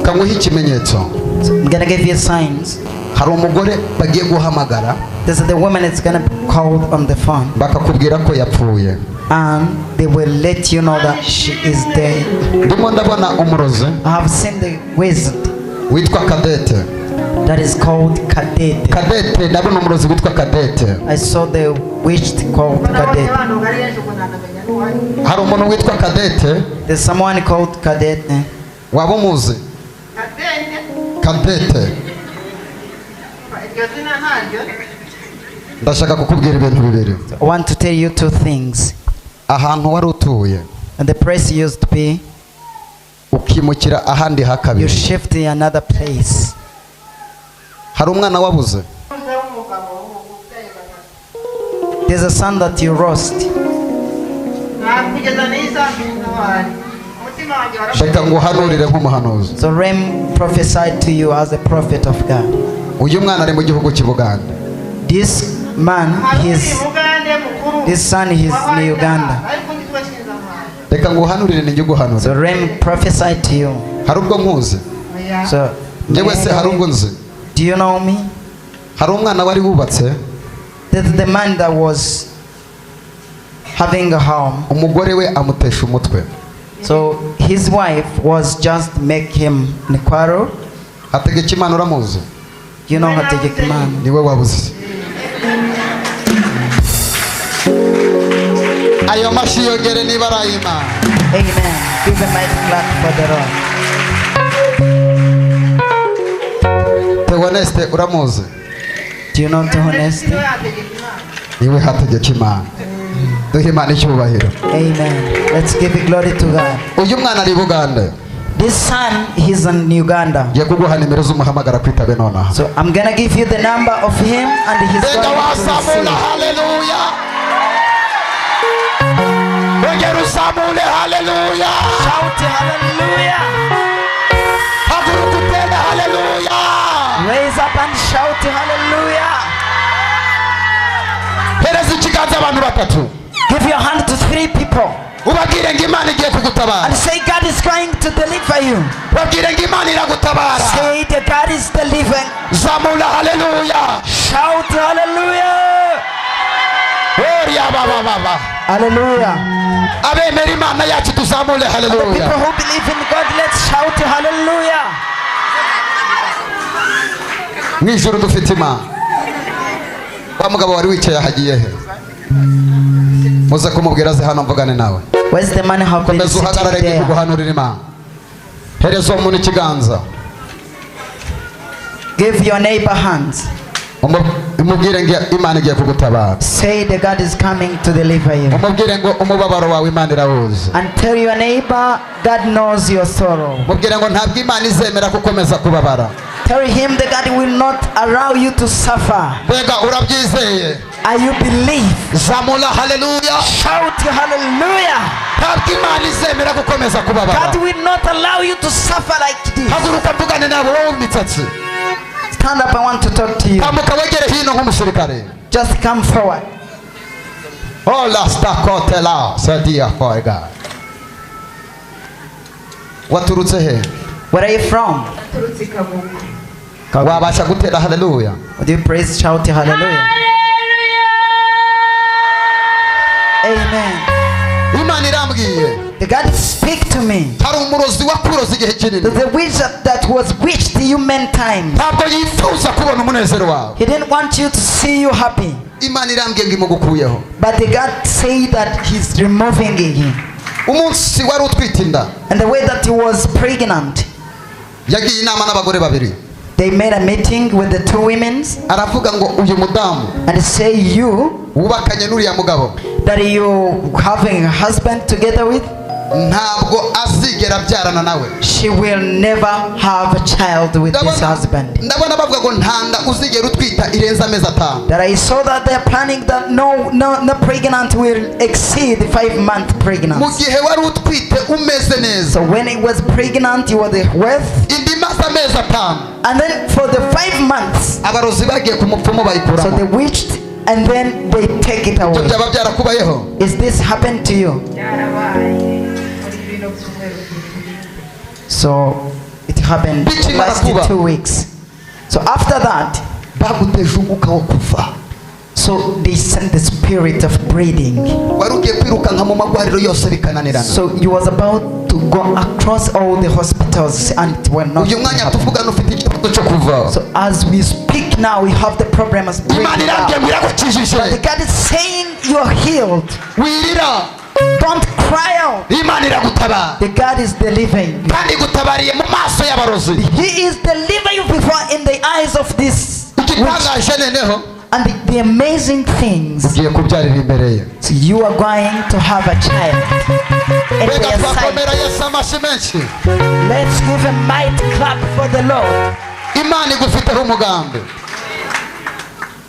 Kamuha ikimenyetso. So I'm gonna give you signs. Hari umugore bagiye guhamagara This is the woman that's gonna be called on the phone. bakakubwira ko yapfuye. And they will let you know that she is dead. Ndimo ndabona umurozi I have seen the wizard witwa Kadete. that is called Kadete. Kadete ndabona umurozi witwa Kadete. I saw the witch called Kadete. Hari umuntu witwa Kadete There's someone called Kadete. waba umuzi? Kadete. Ndashaka kukubwira ibintu bibiri. I want to tell you two things. Ahantu wari utuye And the place used to be, ukimukira ahandi you hakabiri. shift to another place. Hari umwana wabuze. There's a son that you lost. Reka nguhanurire nk'umuhanuzi. So Rem prophesied to you as a prophet of God. Uyu mwana ari mu gihugu cy'Ubuganda. This man, this son, he's in Uganda. Reka nguhanurire ninjye So guhanura. Rem prophesied to you. Hari ubwo nkuzi. So, Njyewe se hari ubwo nzi. do you know me? Hari umwana wari wubatse. That's the man that was having a home. Umugore we amutesha umutwe. So his wife was just make him in a quarrel. Hategeka Imana uramuzi. You know how to get man. Niwe wabuze. Ayo mashyi yongere niba arayima. Amen. Give a mighty clap for the Lord. Theoneste uramuzi? Do you know the honesty? Niwe hategeka Imana. Duhe Imana icyubahiro. Amen. Let's give it glory to God. Uyu mwana ari Buganda. This son, he's in Uganda. Ngiye kuguha nimero z'umuhamagara kwitabe nonaha. So I'm gonna give you the number of him and he's Bega going to wasamula receive. hallelujah. Bega usamule hallelujah. Shout hallelujah. Haguruka utende hallelujah. Raise up and shout hallelujah. Hereza ikiganza abantu batatu. Give your hand to 3 people Ubabwire ngo Imana igiye kugutabara. and say God is going to deliver you. Babwire ngo Imana iragutabara. Say that God is delivering. Zamula hallelujah. Shout hallelujah. Oria baba baba. Hallelujah. Abemera Imana yacu tuzamule The hallelujah. people who believe in God, let's shout hallelujah. Mwijuru dufite Imana. Wa mugabo wari wicaye ahagiye he? Muze kumubwira ze hano mvugane nawe. Where's the man who been Komeza uhagarare sitting ngiye there? kuguhanurira Imana. Hereza umuntu ikiganza. Give your neighbor hands. Umubwire ngo Imana igiye kugutabara. Say that God is coming to deliver you. Umubwire ngo umubabaro wawe Imana irawuzi. And tell your neighbor, God knows your sorrow. Mubwire ngo ntabwo Imana izemera gukomeza kubabara. Tell him that God will not allow you to suffer. Bega urabyizeye. Are you believe? Zamula hallelujah. Shout hallelujah. Ntabwo Imana izemera gukomeza kubabara. God will not allow you to suffer like this. Haguruka mvugane nawe wowe w'imisatsi. Stand up, I want to talk to you. Tambuka wegere hino nk'umusirikare. Just come forward. Oh la stakotela sadia for God. Waturutse he? Where are you from? Wabasha gutera hallelujah. Would you praise, shout hallelujah? Amen. Imana irambwiye. The God speak to me. Hari umurozi wakuroza igihe kinini. The wizard that was witched you many times. Ntabwo yifuza kubona umunezero wawe. He didn't want you to see you happy. Imana irambwiye ngo imugukuyeho. But the God said that he's removing him. Umunsi wari utwite inda. And the way that he was pregnant, Yagiye inama n'abagore babiri. they made a meeting with the 2 women Aravuga ngo uyu mudamu and say you wubakanye n'uriya mugabo that you having a husband together with, ntabwo azigera abyarana nawe. she will never have a child with this husband. Ndabona bavuga ngo ntanda uzigera utwita irenza amezi 5. That I saw that they're planning that no pregnant will exceed 5-month Mu pregnancy. gihe wari utwite umeze neza. So when he was pregnant, he was worth, Indi maze amezi 5. and then for the 5 months, Abarozi bagiye ku mupfumu so they bayikuramo. witched and then they take it Ibyo away. byaba byarakubayeho. Is this happened to you? So it happened Bichi last marakuba. 2 weeks. So after that, Baguteje umwuka wo kuva. so they sent the spirit of breeding. Wari ugiye kwirukanka mu magwariro yose bikananirana. So you was about to go across all the hospitals and it were not Uyu mwanya happening. tuvugana ufite ikibazo cyo kuva. So as we speak now, we have the problem of breathing Imana irambwiye out. ngo iragukijije. But the God is saying you're healed. Wirira. Don't cry out. Imana iragutabara. The God is delivering you. Kandi gutabariye mu maso y'abarozi. He is delivering you before in the eyes of this witch. Igitangaje neneho. And the amazing things, Ugiye kubyarira imbere ye. so you are going to have a child. And Bega their twakomera sight. Yesu amashyi menshi. Let's give a mighty clap for the Lord. Imana igufiteho umugambi.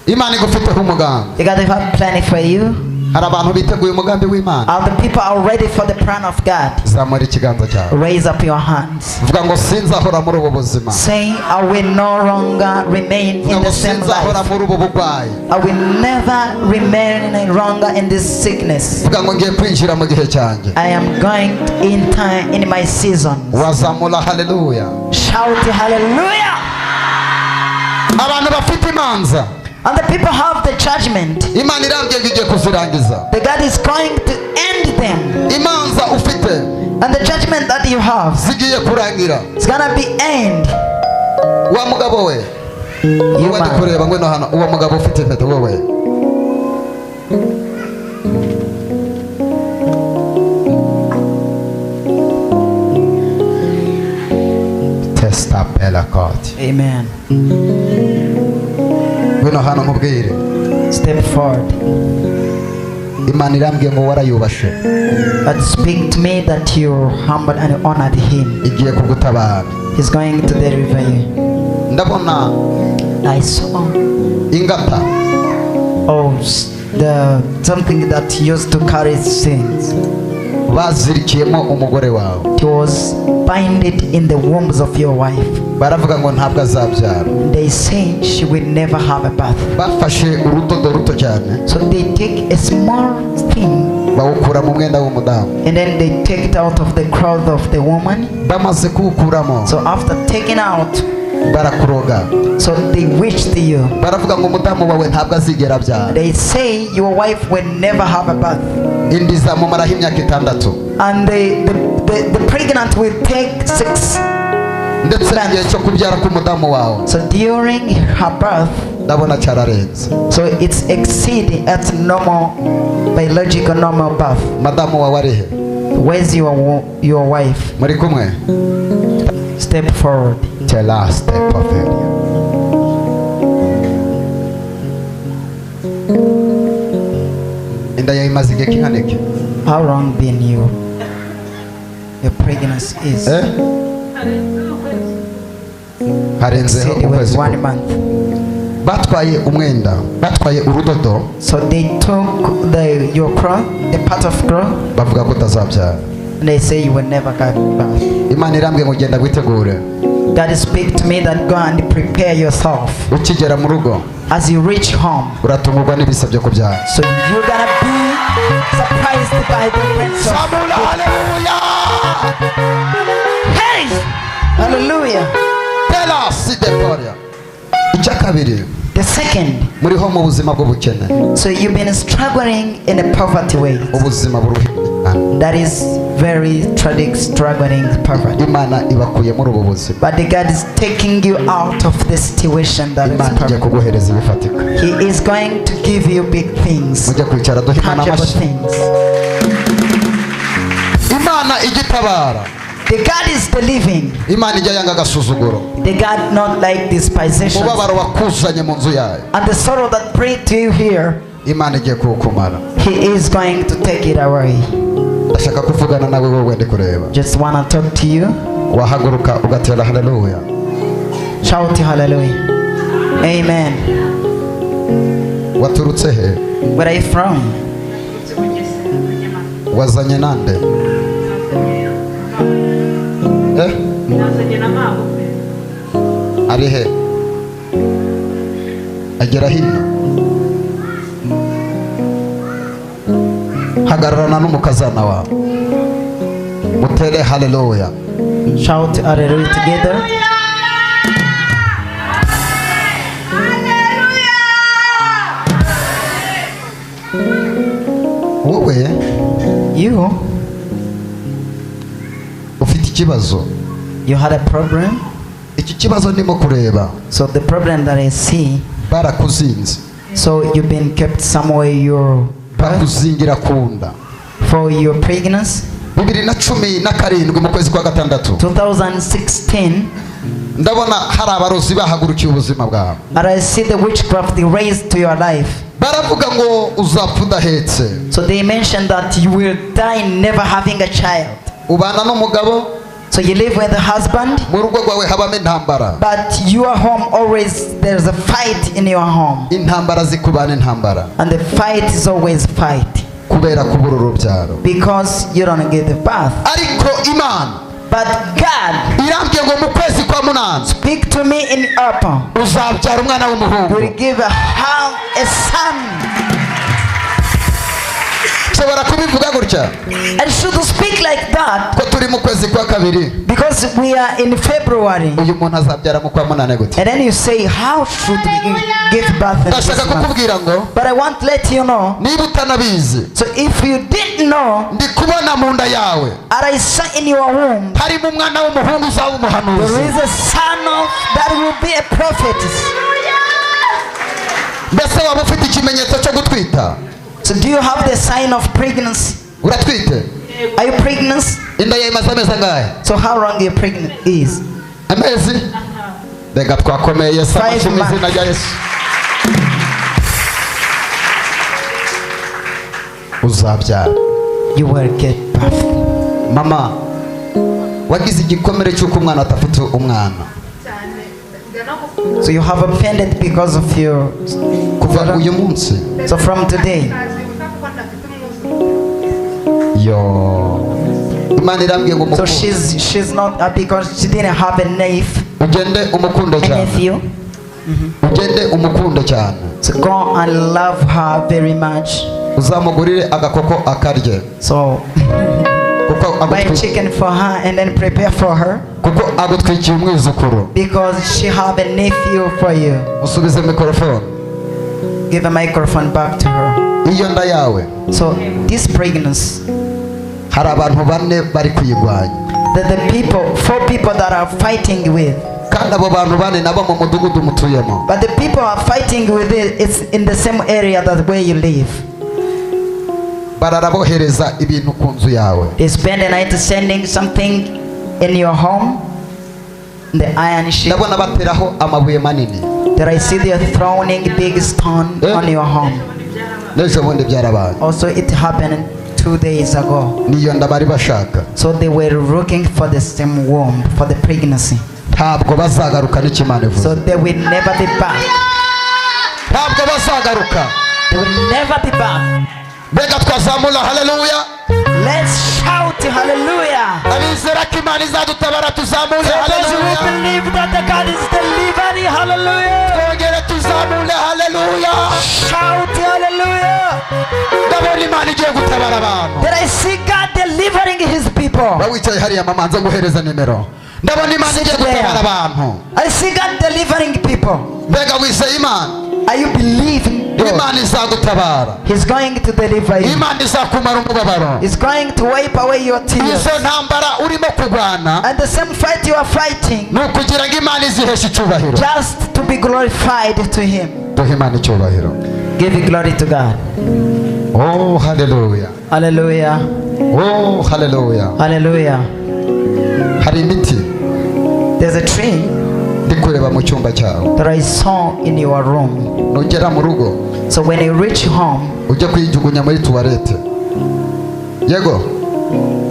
Imana igufiteho umugambi. You got to have plenty for you. Hari abantu biteguye umugambi w'Imana. All the people are ready for the plan of God. Zamura ikiganza cyawe. Raise up your hands. Vuga ngo sinzahora muri ubu buzima. Saying, I will no longer remain Vuga in ngo the same sinzahora life. muri ubu burwayi. I will never remain any longer in this sickness. Vuga ngo ngiye kwinjira mu gihe cyanjye. I am going to enter in my season. Wazamura haleluya. Shout hallelujah. Abantu bafite imanza. And the people have the judgment. Imana irambwiye ngo igiye kuzirangiza. The God is going to end them. Imanza ufite And the judgment that you have, zigiye kurangira. it's gonna be end. Wa mugabo we. You Uwo ndi man. kureba ngwino hano. Uwo mugabo ufite impeta wowe. apela koti Amen. bino hano nkubwire Step forward. Imana irambwiye ngo warayubashe But speak to me that you humbled and honored him. igiye kugutabara He's going to deliver you. ndabona I saw ingata the something that used to carry sins. bazirikiyemo umugore wawe It was binded in the wombs of your wife. baravuga ngo ntabwo azabyara They say she will never have a birth. bafashe urudodo ruto cyane So they take a small thing bawukura mu mwenda w'umudamu and then they take it out of the cloth of the woman. bamaze kuwukuramo So after taking out, barakuroga so they witched you. baravuga ngo umudamu wawe ntabwo azigera abyara They say your wife will never have a birth. indi izamumaraho imyaka 6 And the pregnant will take 6. ndetse n'igihe cyo kubyara k'umudamu wawe So during her birth, ndabona cyararenze so it's exceeding at normal, biological normal birth. madamu wawe arihe Where's your wife? muri kumwe Step forward. the last step of it inda yawe imaze igihe kingana iki How long been your pregnancy is? harenzeho Said it was ukwezi 1 month. batwaye umwenda batwaye urudodo So they took your cloth, the part of cloth, bavuga ko utazabyara and they say you will never get birth. imana irambwiye ngo genda witegure God speak to me that go and prepare yourself. ukigera mu rugo As you reach home, uratungurwa n'ibisa byo kubyara so you're gonna be surprised by the prince of Samula, haleluya Hey! Hallelujah. tela sideporia icya kabiri The second, muriho mu buzima bw'ubukene so you've been struggling in a poverty way. ubuzima buruhije That is very tragic, struggling poverty. imana ibakuye muri ubu buzima But the God is taking you out of the situation that is imana igiye poverty. kuguhereza ibifatika He is going to give you big things, mujye kwicara duhe imana tangible amashyi things. imana igitabara The God is the living. imana ijya yanga agasuzuguro The God not like despisation. umubabaro wakuzanye mu nzu yayo And the sorrow that brought to you here, imana igiye kuwukumara He is going to take it away. ndashaka kuvugana nawe wowe ndi kureba Just want to talk to you. wahaguruka ugatera haleluya Shout hallelujah. Amen. waturutse he Where are you from? wazanye nande ari he agera hino hagararana n'umukazana wawe mutere haleluya Shout hallelujah together. wowe You ufite ikibazo had a problem. iki kibazo ndimo kureba So the problem that I see, barakuzinze so you've been kept somewhere your birth bakuzingira ku nda for your pregnancy. 2017 mu kwezi kwa gatandatu 2016, ndabona hari abarozi bahagurukiye ubuzima bwawe and I see the witchcraft they raised to your life. baravuga ngo uzapfa udahetse So they mentioned that you will die never having a child. ubana n'umugabo So you live with a husband, mu rugo rwawe habamo intambara but your home always there's a fight in your home, intambara zikubana intambara and the fight is always fight kubera kubura urubyaro because you don't get the birth. ariko imana But God, irambwiye ngo mu kwezi kwa munani speak to me in April. uzabyara umwana You w'umuhungu will give a son. ushobora kubivuga gutya And should speak like that ko turi mu kwezi kwa kabiri because we are in February. uyu muntu azabyara mu kwa munani gute And then you say, how should we give birth in ndashaka this month? kukubwira ngo But I want to let you know. niba utanabizi So if you didn't know, ndi kubona mu nda yawe and I saw in your womb, harimo umwana w'umuhungu uzaba umuhanuzi there is a son of that will be a prophet. mbese waba ufite ikimenyetso cyo gutwita So do you have the sign of pregnancy? uratwite Are you pregnant? inda yawe imaze amezi angahe So how long your pregnant is? amezi reka twakomeye Yesu 5 amashyi mu months. izina rya Yesu. Uzabyara. You will get birth. Mama wagize igikomere cy'uko umwana atafite umwana So you have offended because of your. kuva uyu munsi. So from today, Yo Imana irambwiye ngo so umukunde. she's not because she didn't have a nephew. Ugende umukunde cyane. Ugende umukunde cyane. So go and love her very much. Uzamugurire agakoko akarye. So Kuko buy a chicken for her and then prepare for her kuko agutwikiye umwizukuru. because she have a nephew for you. Usubize mikrofone. Give a microphone back to her. Iyo nda yawe So this pregnancy, hari abantu bane bari kuyigwanya. the people, 4 people that are fighting with, Kandi abo bantu bane nabo mu mudugudu mutuyemo. but the people are fighting with it. It's in the same area that where you live. Bararabohereza ibintu ku nzu yawe. They spend the night sending something in your home, the iron sheet. Ndabona bateraho amabuye manini. That I see they are throwing big stone on your home. N'ejo bundi byarabaye. Also, it happened 2 days ago. Niyo nda bari bashaka. So they were looking for the same womb for the pregnancy. Ntabwo bazagaruka n'Imana ivuze. So they will never be back. Ntabwo bazagaruka. They will never be back. Mbega twazamura haleluya. Let's shout hallelujah. Abizera ko Imana izadutabara tuzamure Those who haleluya. believe that the God is delivering, hallelujah. Twongere tuzamure haleluya. Shout hallelujah. Ndabona Imana igiye gutabara abantu. That I see God delivering his people. Bawicaye hariya mama nza guhereza nimero. Ndabona Imana igiye gutabara abantu. I see God delivering people. Mbega wizeye Imana. Are you believing God? Imana izagutabara. He's going to deliver you. Imana izakumara umubabaro. He's going to wipe away your tears. Izo ntambara urimo kurwana And the same fight you are fighting, ni ukugira ngo Imana iziheshe icyubahiro. just to be glorified to him. Duhe Imana icyubahiro. Give glory to God. Oh haleluya. Hallelujah. Oh haleluya. Hallelujah. Hari imiti There's a tree ndi kureba mu cyumba cyawe. that I saw in your room. Nugera mu rugo So when you reach home, ujye kuyijugunya muri tuwarete. Yego.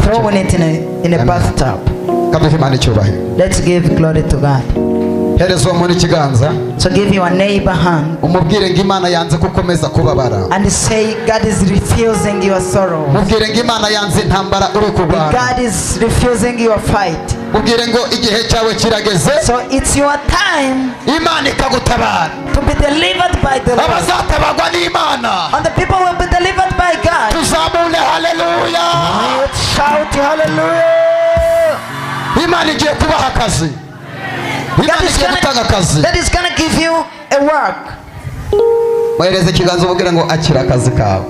throw it in a bathtub. Kaduhe Imana icyubahiro. Let's give glory to God. Hereza uwo muri ikiganza So give your neighbor hand umubwire ngo Imana yanze gukomeza kubabara. and say God is refusing your sorrow. Mubwire ngo Imana yanze intambara uri kurwana. God is refusing your fight. Mubwire ngo igihe cyawe kirageze. So it's your time Imana ikagutabara. to be delivered by the Lord. Abazatabagwa n'Imana. And the people will be delivered by God. Tuzamure haleluya. Let's shout hallelujah. Imana igiye kubaha akazi. Imana igiye gutanga akazi. That is gonna give you a work. Muhereze ikiganza umubwire ngo akira akazi kawe.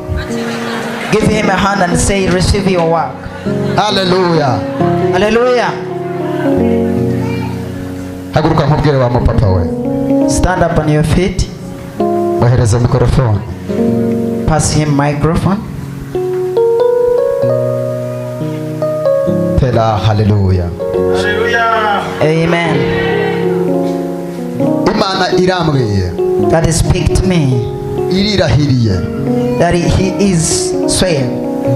Give him a hand and say, receive your work. Haleluya. Hallelujah. Haguruka nkubwire wa mupapa we. Stand up on your feet. Muhereze mikrofone. Pass him microphone. Tela haleluya. Amen. Imana irambwiye. God speak to me Irirahiriye. that he is swear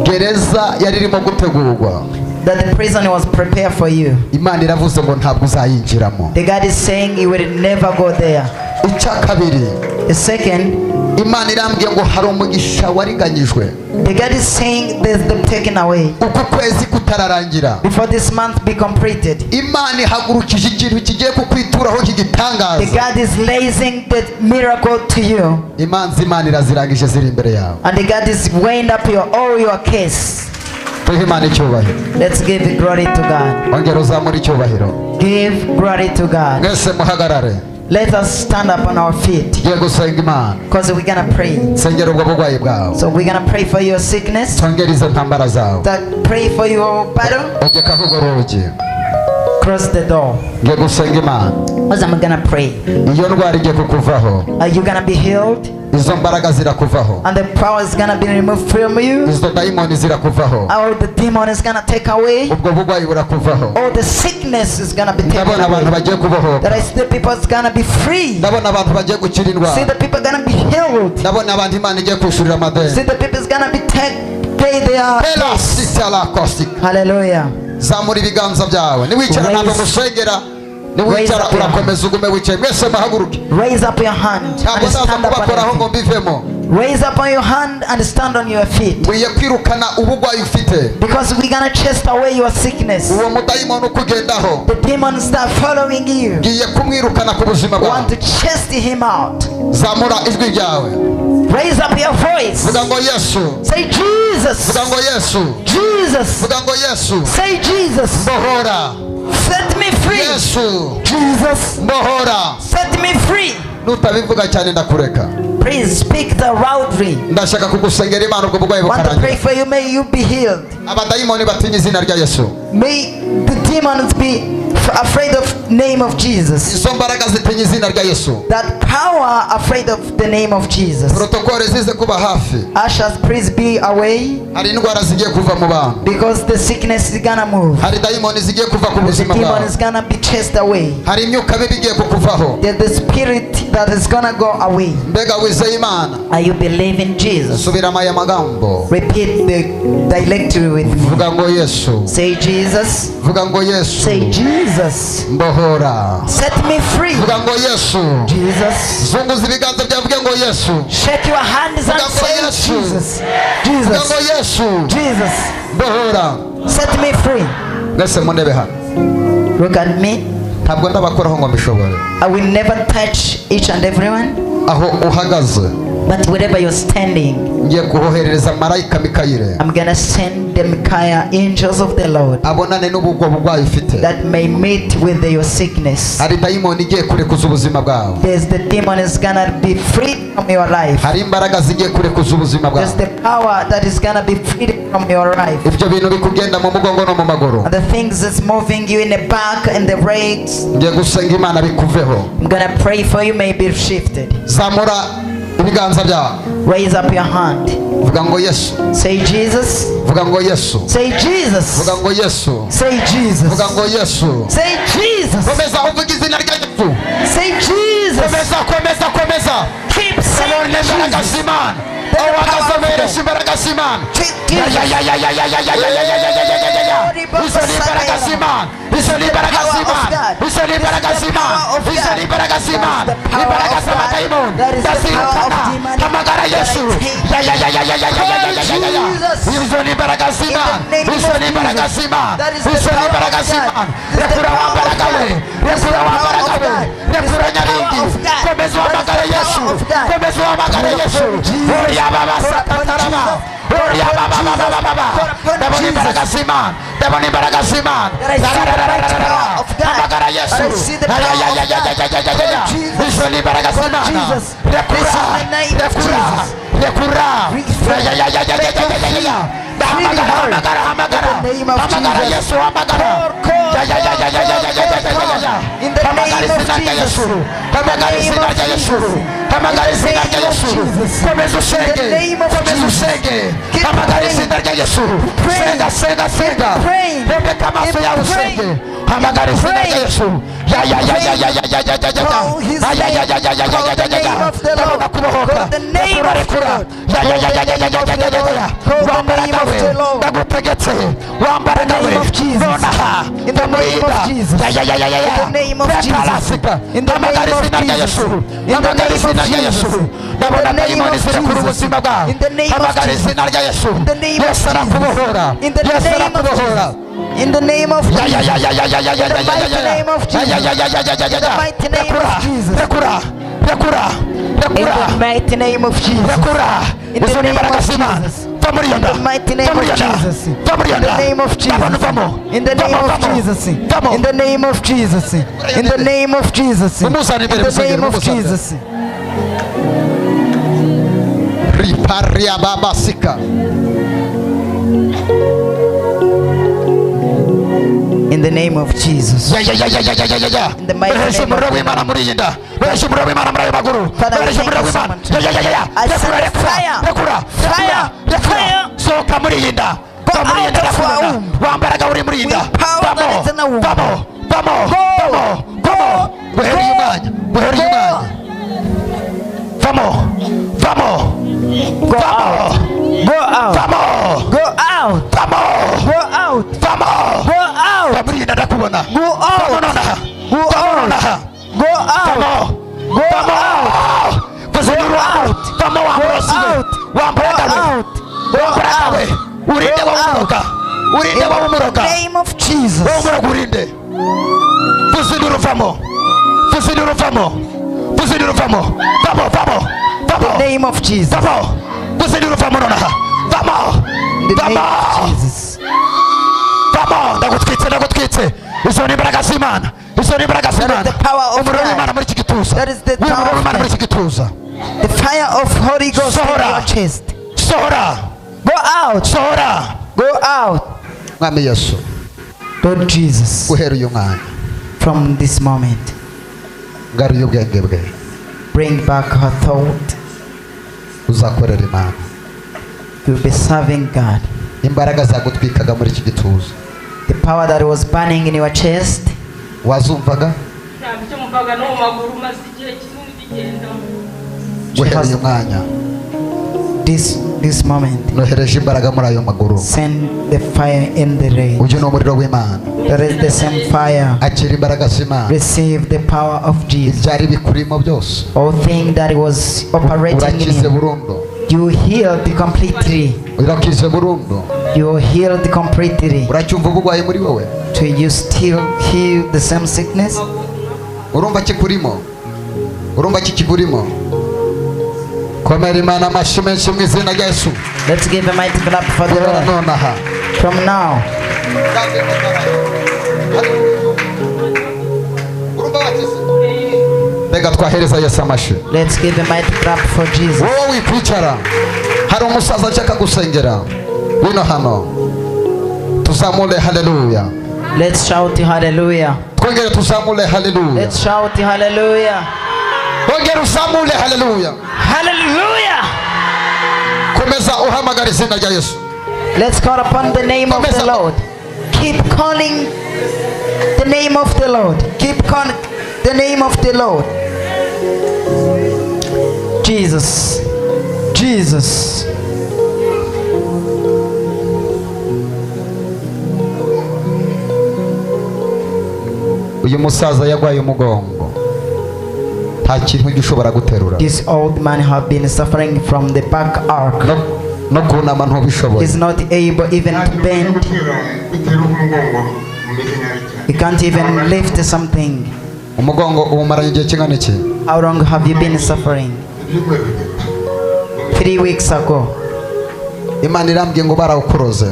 Gereza yari irimo gutegurwa. that the prison was prepared for you. Imana iravuze ngo ntabwo uzayinjiramo. The God is saying you will never go there. Icya kabiri. The second, Imana irambwiye ngo hari umugisha wariganyijwe. the God is saying there's the taken away Uku kwezi kutararangira. before this month be completed. Imana ihagurukije ikintu kigiye kukwituraho The kigitangaza. God is raising the miracle to you. Imanza Imana irazirangije ziri imbere yawe. And the God is weighing up all your case. Tuhe Imana icyubahiro. Let's give glory to God. Ongera uzamure icyubahiro. Give glory to God. Mwese muhagarare. Let us stand up on our feet Tugiye gusenga Imana. because we're gonna pray. Sengera ubwo burwayi bwawe. So we're gonna pray for your sickness. Tongera izo ntambara zawe. Pray for your battle. Ogekaho urwo rugi. Cross the door. ngiye gusenga imana As I'm gonna pray. iyo ndwara igiye kukuvaho Are you gonna be healed? izo mbaraga zirakuvaho And the power is gonna be removed from you? izo dayimoni zirakuvaho Or the demon is gonna take away? ubwo burwayi burakuvaho Or the sickness is gonna be taken ndabona abantu away? bagiye kubohoka That is the people is gonna be free. ndabona abantu bagiye gukira See indwara the people gonna be healed. ndabona abantu imana igiye kwishyurira See amadeni the people is gonna be pay their debts. Hallelujah. zamura ibiganza byawe niwicara Raise- ntabwo gusengera niwicara Raise up your urakomeza ugume wicaye mwese muhaguruke Raise up your hand ntabwo and ndaza stand up on kubakoraho your ngo feet. mbivemo Raise up on your hand and stand on your feet. nkwiye kwirukana ubugwayi ufite Because we're gonna chase away your sickness. uwo mudayimoni ukugendaho The demons that are following you. ngiye kumwirukana ku buzima We want bwawe to chase him out. zamura ijwi ryawe Raise up your voice. vuga ngo yesu Say Jesus. vuga ngo yesu Jesus. vuga ngo yesu Say Jesus. mbohora Set me free. yesu Jesus. mbohora Set me free. nutabivuga cyane ndakureka Please speak the loudly. ndashaka kugusengera imana ubwo burwayi I want to pray bukarangira for you. May you be healed. abadayimoni batinya izina rya yesu May the demons be afraid of name of Jesus. izo mbaraga zitinya izina rya yesu That power afraid of the name of Jesus. protokole zize kuba hafi Ushers, please be away hari indwara zigiye kuva mu bantu because the sickness is gonna move. hari dayimoni zigiye kuva ku The buzima demon bwawe is gonna be chased away. hari imyuka mibi igiye kukuvaho The spirit that is gonna go away. mbega wizeye imana Are you believing Jesus? subiramo aya magambo Repeat the directory with me. vuga ngo yesu Say Jesus. vuga ngo yesu Say Jesus. mbohora Set me free. vuga ngo yesu Jesus. zunguza ibiganza byawe vuge ngo yesu Shake your hands and say Jesus. vuga ngo Jesus. yesu Jesus. mbohora Set me free. mwese mundebe hano Look at me. ntabwo ndabakoraho ngo mbishobore I will never touch each and everyone. aho uhagaze But wherever you're standing, ngiye kuhoherereza marayika mikayire I'm gonna send the Micaiah angels of the Lord abonane n'ubwo burwayi ufite that may meet with your sickness. hari dayimoni igiye kurekuza ubuzima bwawe There's the demon is gonna be freed from your life. hari imbaraga zigiye kurekuza ubuzima There's bwawe the power that is gonna be freed from your life. ibyo bintu bikugenda mu mugongo no mu maguru And the things that's moving you in the back and the brakes, ngiye gusenga imana bikuveho I'm gonna pray for you may be shifted. zamura ibiganza byawe Raise up your hand. vuga ngo yesu Say Jesus. vuga ngo yesu Say Jesus. vuga ngo yesu Say Jesus. vuga ngo yesu Say Jesus. komeza uvuga izina rya yesu Say Jesus. komeza Keep kabone saying imbaraga Jesus. z'imana The power of wagazomeresha God. imbaraga z'imana Keep Jesus. izo ni imbaraga z'imana izo ni imbaraga z'imana izo ni imbaraga z'imana izo ni imbaraga z'imana imbaraga z'abadayimoni ndazirukana hamagara yesu izo ni imbaraga z'imana izo ni imbaraga z'imana izo ni imbaraga z'imana rekura wambaraga we rekura wambaraga we rekura nyabindi komeza uhamagare yesu komeza uhamagare yesu oya baba sakatarama oya baba ndabona imbaraga z'imana ndabona imbaraga z'imana hamagara yesu izo ni imbaraga z'imana rekura hamagara yesu hamagara hamagara izina rya yesu hamagara izina rya yesu hamagara izina rya yesu komeza usenge hamagara izina rya yesu senga rembeka amaso yawe usenge hamagara izina rya yesu ndabona kubohoka rekura wambara nawe ndagutegetse wambara nawe nonaha ndamurinda rekarasika hamagara izina rya yesu hamagara izina rya yesu ndabona dayimoni zirekura ubuzima bwawe hamagara izina rya yesu yesu arakubohora yesu arakubohora. In the name of Jesus. In the mighty name of Jesus. In the mighty name of Jesus. In the name of Jesus. In the mighty name of Jesus. In the name of Jesus. In the name of Jesus. In the name of Jesus. In the name of Jesus. In the name of Jesus. Riparia babasika. In the name of Jesus. ya ya ya ya ya ya ya ya In the mighty Beresha name umuriro of w'Imana muri iyi nda. Beresha umuriro w'Imana muri ayo maguru. Father, we Beresha thank umuriro you so w'Imana. much. Ya ya ya ya ya. I send Rekura, the fire. rekura, Fire. rekura. Fire. Sohoka muri iyi nda. Va muri iyi nda out of ndakubona. our womb. Wambaraga uri muri iyi nda. With power that is in the womb. Vamo. Guhera uyu mwanya. Guhera uyu mwanya. Vamo. Go out. Go out. Vamo. Go out. Vamo. Go out. Vamo. Go out. Va muri iyi nda ndakubona. Go out. Vamo nonaha. Go Vamo out. nonaha. Go out. Vamo. Go out. Vazinduru out. Vamo wamurosiwe. out. Wambaragawe. out. Wambaragawe. Urinde wawumuroga. Urinde wawumuroga. In the name of Jesus. Wawumuroga urinde. Vazinduru vamo. Vazinduru vamo. Vazinduru vamo. Vamo. In the name of Jesus. Vamo. Vazinduru vamo nonaha. Vamo. In the name Vamo. of Jesus. Vamo. Ndagutwitse. Izo ni imbaraga z'Imana. Izo ni imbaraga z'Imana. That is the power of Umuriro w'Imana God. muri iki gituza. That is the Umuriro power of w'Imana muri iki gituza. The fire of Holy Ghost in Sohora. your chest. Sohora. Go out. Sohora. Go out. Mwami Yesu. Lord Jesus. Guhera uyu mwanya. From this moment, Ngaruye ubwenge bwe. bring back her thought. Uzakorera Imana. You'll be serving God. Imbaraga zagutwikaga muri iki gituza. The power that was burning in your chest. Wazumvaga? icyo mumvaga no mu maguru maze igihe kinini bigenda. Guhera uyu mwanya. This moment, Nohereje imbaraga muri ayo maguru. send the fire in the rain. Uyu ni umuriro w'Imana. That is the same fire. Akira imbaraga z'Imana. Receive the power of Jesus. Ibyari bikurimo byose. All thing that was operating in Urakize you, burundu. you healed completely. Urakize burundu. You healed completely. Uracyumva ubugwayi muri wowe? Do you still heal the same sickness? Urumva kikurimo? Urumva kikikurimo? Komera Imana amashyi menshi mu izina rya Yesu. Let's give a mighty clap for the Guhera Lord. nonaha. From now, Urumva wakize? Reka twahereza Yesu amashyi. let's give a mighty clap for Jesus. Wowe wikwicara. Hari umusaza ashaka gusengera. Wino hano. Tuzamure haleluya. Let's shout hallelujah. Twongere tuzamure haleluya. Let's shout hallelujah. Twongere uzamure haleluya. Hallelujah. Komeza uhamagara izina rya Yesu. Let's call upon the name of the Lord. Keep calling the name of the Lord. Keep calling the name of the Lord. Jesus. Jesus. Uyu musaza yagwaye umugongo. Nta kintu gishobora guterura. This old man have been suffering from the back arc. No kunama ntubishoboye. He's not able even to bend. bitewe n'umugongo umeze nabi cyane. He can't even lift something. Umugongo umaranye igihe kingana iki? How long have you been suffering? Ibyumweru bitatu. 3 weeks ago. Imana irambwiye ngo barawukuroze.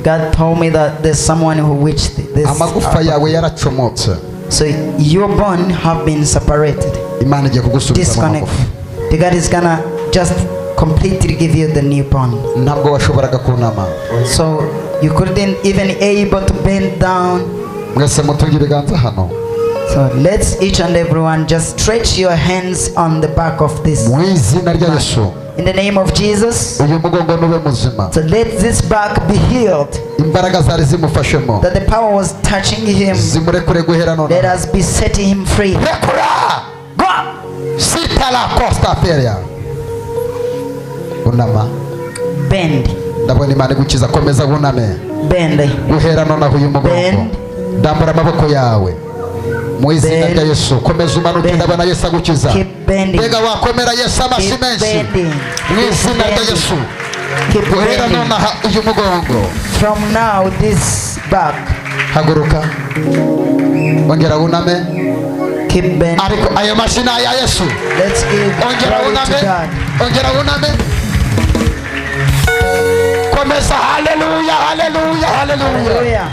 God told me that there's someone who witched this. Amagufa yawe yaracomotse. So your bone have been separated, Imana igiye kugusubiza mu disconnected. magufa. The God is gonna just completely give you the new bone. Ntabwo washoboraga kunama. So you couldn't even able to bend down. Mwese mutunge ibiganza hano. So let's each and everyone just stretch your hands on the back of this. Mu izina rya Yesu. In the name of Jesus. Uyu mugongo nube muzima. So let this back be healed. Imbaraga zari zimufashemo. That the power was touching him. Zimurekure guhera none. Let us be setting him free. Rekura. Go. Sita la costa feria. Unama. Bend. Ndabona Imana igukiza, komeza buname. Bend. Guhera none uyu mugongo. Bend. Ndambara amaboko yawe. Mu izina rya Yesu komeza umanuke, ndabona Yesu agukiza. Keep bending. Mbega wakomera Yesu amashyi Keep menshi. bending. Mu izina rya Yesu. Keep Guhera bending. none uyu mugongo. From now, this back. Haguruka. Ongera uname. Keep bending. Ariko ayo mashyi aya Yesu. Let's give Ongera glory to uname. God. Ongera uname. Komeza haleluya, haleluya, haleluya. Hallelujah.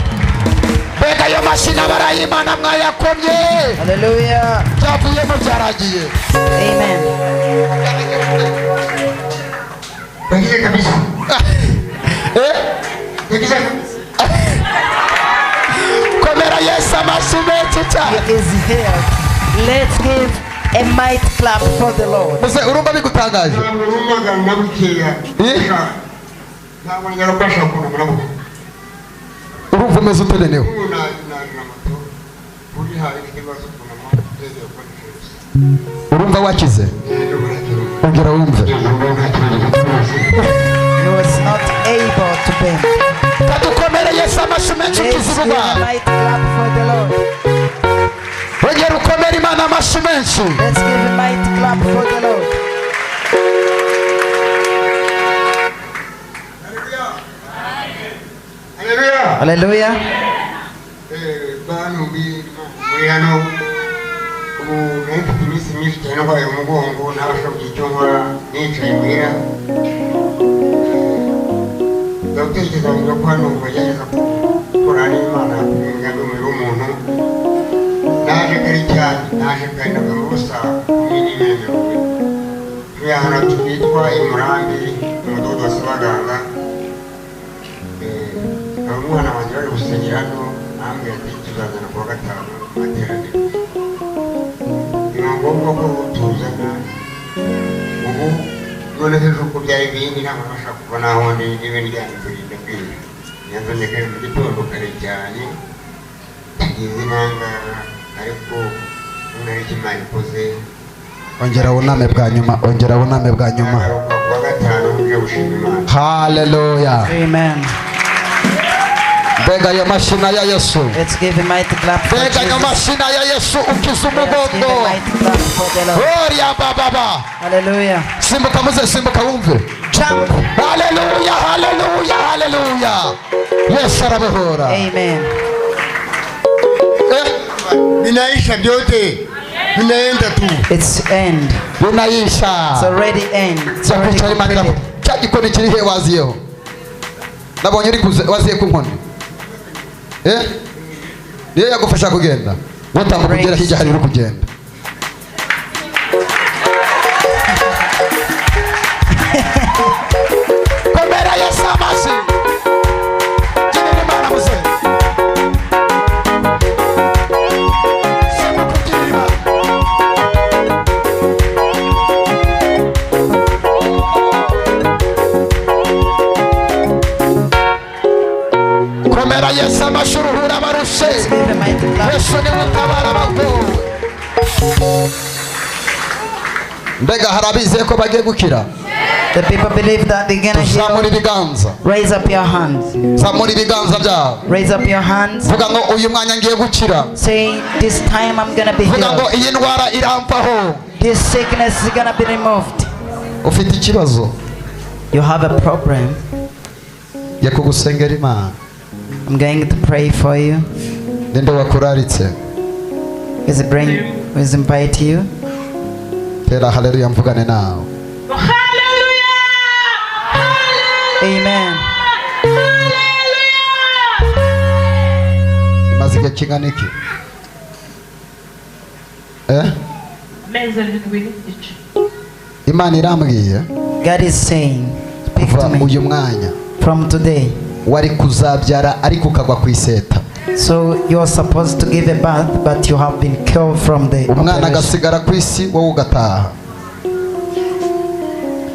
Mbega ayo mashyi n'abarayimana mwayakomye. Hallelujah. Byavuyemo byaragiye. Amen. Yagize kabisa. Eh? Yagize kabisa. Komeza menshi cyane He is healed. Let's give a mighty clap for the Lord. muze urumva bigutangaje ntabwo rumvaga na bukeya ntabwo nyarabasha ukuntu murabona urumva umeze ute noneho ubu na moto uri hari ikibazo ukuntu muteze ukoresheje urumva wakize ongera wumve He was not able to bend. kadukomere yesu amashyi menshi Let's give ukizivuga a mighty clap for the Lord. ongera ukomere imana amashyi menshi Let's give a mighty clap for the Lord. haleluya Hallelujah. bantu muri hano ubu nari mfite iminsi myinshi cyane ndwaye umugongo ntabasha kugira icyo nkora nicaye muhira ndatekereza ko hano bagerageza gukora n'imana imigambi umubiri w'umuntu naje kare cyane naje kare ndagama ubusa kumi n'imwe mirongo ine turi ahantu twitwa imurambi umudugudu wa sabaganga hari umwana wanjye bari gusengera hano nambwira ati tuzazana kuwa gatanu materaniro biba ngombwa ko tuzana ubu none ejo uko byari ibindi ntabwo nabasha kuva naho n'ibindi byanjye kurinda bwira yazanye kare mu gitondo kare cyane tugeze inangara ariko none ariko imana ikoze ongera wuname bwa nyuma ongera wuname bwa nyuma nagaruka kuwa gatanu uje gushima imana haleluya Amen. mbega ayo mashina ya yesu Let's give a mighty clap for mbega ayo Jesus. mashina ya yesu ukiza Let's give umugongo a mighty clap for the Lord. oria bababa Hallelujah. simbuka muze simbuka wumve Jump. haleluya haleluya haleluya yesu arabohora Amen. vinaisha vyote vinaenda tu It's end. binayisha It's already end. It's already cyakucara imana completed. cya gikoni kiri he waziyeho nabonye uri waziye ku nkoni niyo yagufasha kugenda watambuka ugera hirya hari uri kugenda komera yesu amashyi ginira imana muze simbuka ubyinira imana komera yesu amashyi uruhura abarushe Let's give a mighty clap. yesu niwe utabara abagowe mbega hari abizeye ko bagiye gukira The people believe that they're gonna zamura heal. ibiganza Raise up your hands. zamura ibiganza byabo Raise up your hands. vuga ngo uyu mwanya ngiye gukira Say, this time I'm gonna be vuga ngo healed. iyi ndwara iramvaho This sickness is gonna be removed. ufite ikibazo You have a problem. jya kugusengera imana I'm going to pray for you. ninde wakuraritse Who is invite you? tera haleluya mvugane nawe Amen. imaze igihe kingana iki imana irambwiye God is saying, speak kuva to me uyu mwanya from today. wari kuzabyara ariko ukagwa ku iseta So you're supposed to give a birth, but you have been killed from the umwana operation. agasigara ku isi wowe ugataha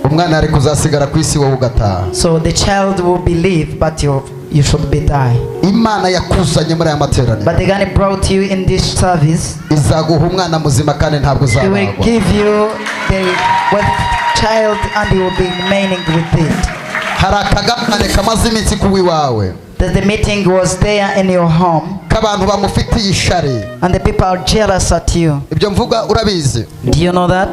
umwana ari kuzasigara ku isi wowe ugataha So the child will believe, but you should be die. imana yakuzanye muri aya materaniro But the God brought you in this service. izaguha umwana muzima kandi ntabwo He will uzabagwa give you the child, and you will be remaining with it. hari akagabane kamaze iminsi kuw'iwawe That the meeting was there in your home, k'abantu bamufitiye ishari and the people are jealous at you. ibyo mvuga urabizi Do you know that?